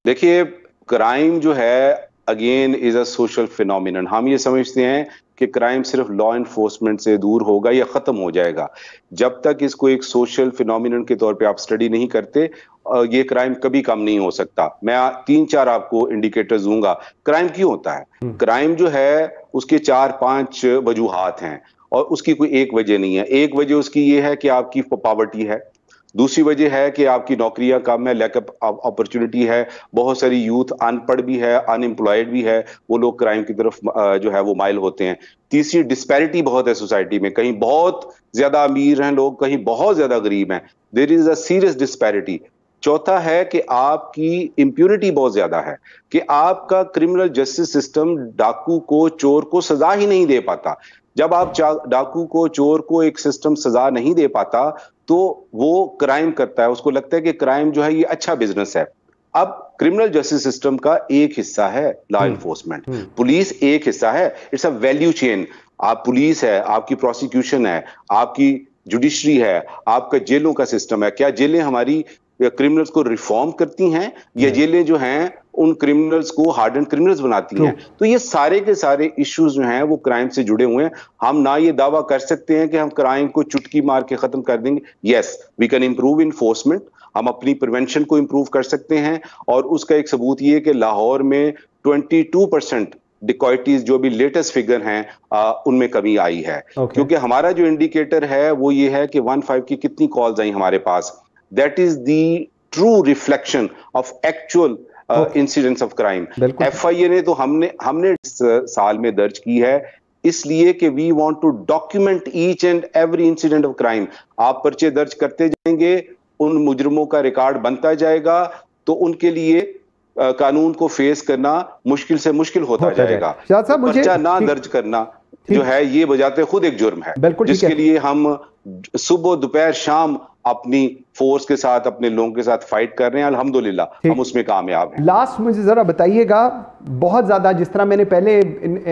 देखिए, क्राइम जो है again is a social phenomenon. हम ये समझते हैं कि क्राइम सिर्फ लॉ एनफोर्समेंट से दूर होगा या खत्म हो जाएगा। जब तक इसको एक सोशल फिनोमिनन के तौर पे आप स्टडी नहीं करते, ये क्राइम कभी कम नहीं हो सकता। मैं 3-4 आपको इंडिकेटर्स दूंगा क्राइम क्यों होता है। क्राइम जो है उसके 4-5 वजूहात हैं और उसकी कोई एक वजह नहीं है। एक वजह उसकी ये है कि आपकी पॉवर्टी है, दूसरी वजह है कि आपकी नौकरियां कम है, लैक ऑफ अपॉर्चुनिटी है, बहुत सारी यूथ अनपढ़ भी है, अनएम्प्लॉयड भी है, वो लोग क्राइम की तरफ जो है वो माइल होते हैं। तीसरी, डिस्पैरिटी बहुत है सोसाइटी में, कहीं बहुत ज्यादा अमीर हैं लोग, कहीं बहुत ज्यादा गरीब हैं, there is a serious disparity. चौथा है कि आपकी इम्प्यूनिटी बहुत ज्यादा है, कि आपका क्रिमिनल जस्टिस सिस्टम डाकू को, चोर को सजा ही नहीं दे पाता। जब आप डाकू को, चोर को एक सिस्टम सजा नहीं दे पाता तो वो क्राइम करता है, उसको लगता है कि क्राइम जो है ये अच्छा बिजनेस है। अब क्रिमिनल जस्टिस सिस्टम का एक हिस्सा है लॉ एनफोर्समेंट, पुलिस एक हिस्सा है, इट्स अ वैल्यू चेन। आप पुलिस है, आपकी प्रोसिक्यूशन है, आपकी जुडिशरी है, आपका जेलों का सिस्टम है। क्या जेलें हमारी क्रिमिनल्स को रिफॉर्म करती हैं या जेलें जो हैं उन क्रिमिनल्स को हार्डन क्रिमिनल्स बनाती हैं? तो ये सारे के सारे इश्यूज जो हैं वो क्राइम से जुड़े हुए हैं। हम ना ये दावा कर सकते हैं कि हम क्राइम को चुटकी मार के खत्म कर देंगे। Yes, we can improve enforcement, हम अपनी प्रिवेंशन को इंप्रूव कर सकते हैं। और उसका एक सबूत ये कि लाहौर में 22% डिकॉइटीज जो भी लेटेस्ट फिगर हैं उनमें कमी आई है। क्योंकि हमारा जो इंडिकेटर है वो ये है कि 1-5 की कितनी कॉल्स आई हमारे पास, that is the true reflection of actual incidents of crime. FIA ने तो हमने इस साल में दर्ज की है, इसलिए कि we want to document each and every incident of crime. आप पर्चे दर्ज करते जाएंगे, उन मुजरिमों का रिकॉर्ड बनता जाएगा, तो उनके लिए कानून को फेस करना मुश्किल से मुश्किल होता जाएगा। पर्चा ना दर्ज करना जो है ये बजाते खुद एक जुर्म है, जिसके लिए हम सुबह दोपहर शाम अपनी फोर्स के साथ, अपने लोगों के साथ फाइट कर रहे हैं। अल्हम्दुलिल्लाह हम उसमें कामयाब हैं। लास्ट मुझे जरा बताइएगा, बहुत ज्यादा, जिस तरह मैंने पहले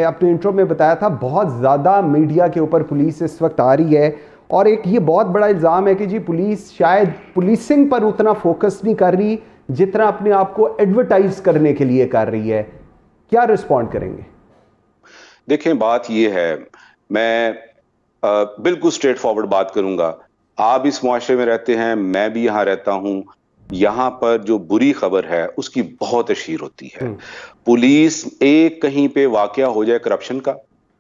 अपने इंट्रो में बताया था, बहुत ज्यादा मीडिया के ऊपर पुलिस इस वक्त आ रही है, और एक ये बहुत बड़ा इल्जाम है कि जी पुलिस शायद पुलिसिंग पर उतना फोकस नहीं कर रही जितना अपने आप को एडवर्टाइज करने के लिए कर रही है। क्या रिस्पॉन्ड करेंगे? देखें, बात ये है, मैं बिल्कुल स्ट्रेट फॉरवर्ड बात करूंगा। आप इस मुआशरे में रहते हैं, मैं भी यहाँ रहता हूं। यहाँ पर जो बुरी खबर है उसकी बहुत तशहीर होती है। पुलिस, एक कहीं पे वाकया हो जाए करप्शन का,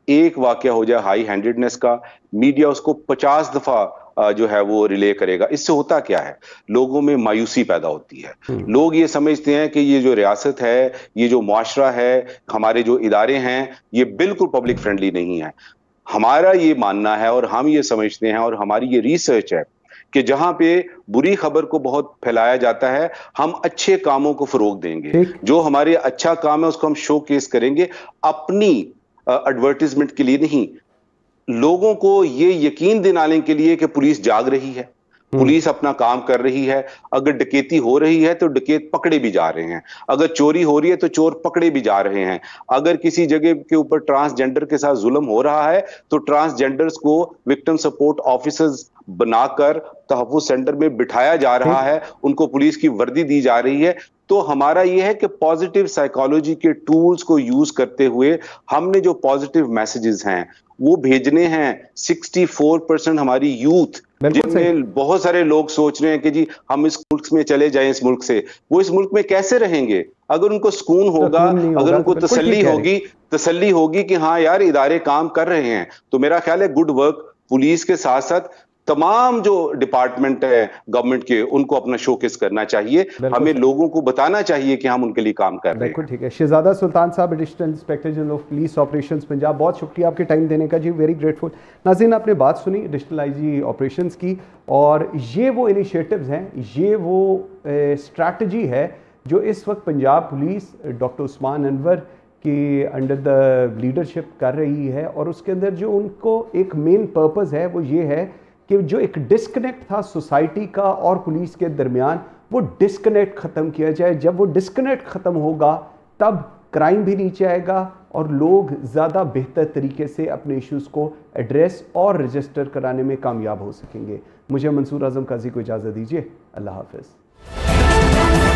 एक वाकया हो जाए हाई हैंडेडनेस का, मीडिया उसको 50 दफा जो है वो रिले करेगा। इससे होता क्या है, लोगों में मायूसी पैदा होती है। लोग ये समझते हैं कि ये जो रियासत है, ये जो मुआशरा है, हमारे जो इदारे हैं, ये बिल्कुल पब्लिक फ्रेंडली नहीं है। हमारा ये मानना है और हम ये समझते हैं और हमारी ये रिसर्च है कि जहां पे बुरी खबर को बहुत फैलाया जाता है, हम अच्छे कामों को फरोग देंगे। जो हमारे अच्छा काम है उसको हम शोकेस करेंगे, अपनी एडवर्टाइजमेंट के लिए नहीं, लोगों को ये यकीन दिलाने के लिए कि पुलिस जाग रही है, पुलिस अपना काम कर रही है। अगर डकैती हो रही है तो डकैत पकड़े भी जा रहे हैं, अगर चोरी हो रही है तो चोर पकड़े भी जा रहे हैं, अगर किसी जगह के ऊपर ट्रांसजेंडर के साथ जुल्म हो रहा है तो ट्रांसजेंडर्स को विक्टिम सपोर्ट ऑफिसर्स बनाकर तहफ़्फ़ुज़ सेंटर में बिठाया जा रहा है, उनको पुलिस की वर्दी दी जा रही है। तो हमारा यह है कि पॉजिटिव साइकोलॉजी के टूल्स को यूज करते हुए हमने जो पॉजिटिव मैसेजेस हैं वो भेजने हैं। 64% हमारी यूथ, जिनमें बहुत सारे लोग सोच रहे हैं कि जी हम इस मुल्क में चले जाएं, इस मुल्क से, वो इस मुल्क में कैसे रहेंगे? अगर उनको सुकून होगा, अगर उनको तसल्ली होगी कि हाँ यार इदारे काम कर रहे हैं, तो मेरा ख्याल है गुड वर्क पुलिस के साथ साथ तमाम जो डिपार्टमेंट है गवर्नमेंट के, उनको अपना शोकेस करना चाहिए। हमें लोगों को बताना चाहिए कि हम उनके लिए काम कर रहे हैं। बिल्कुल ठीक है। शहजादा सुल्तान साहब, additional inspector general of police operations Punjab, बहुत शुक्रिया आपके टाइम देने का जी, वेरी ग्रेटफुल। नाज़रीन, आपने बात सुनी एडिशनल IG ऑपरेशंस की, और ये वो इनिशिएटिव्स हैं, ये वो स्ट्रैटेजी है जो इस वक्त पंजाब पुलिस डॉक्टर उस्मान अनवर की अंडर द लीडरशिप कर रही है। और उसके अंदर जो उनको एक मेन पर्पज़ है वो ये है कि जो एक डिस्कनेक्ट था सोसाइटी का और पुलिस के दरमियान, वो डिस्कनेक्ट ख़त्म किया जाए। जब वो डिस्कनेक्ट ख़त्म होगा तब क्राइम भी नीचे आएगा और लोग ज़्यादा बेहतर तरीके से अपने इश्यूज़ को एड्रेस और रजिस्टर कराने में कामयाब हो सकेंगे। मुझे मंसूर आज़म काजी को इजाज़त दीजिए। अल्लाह हाफ़िज़।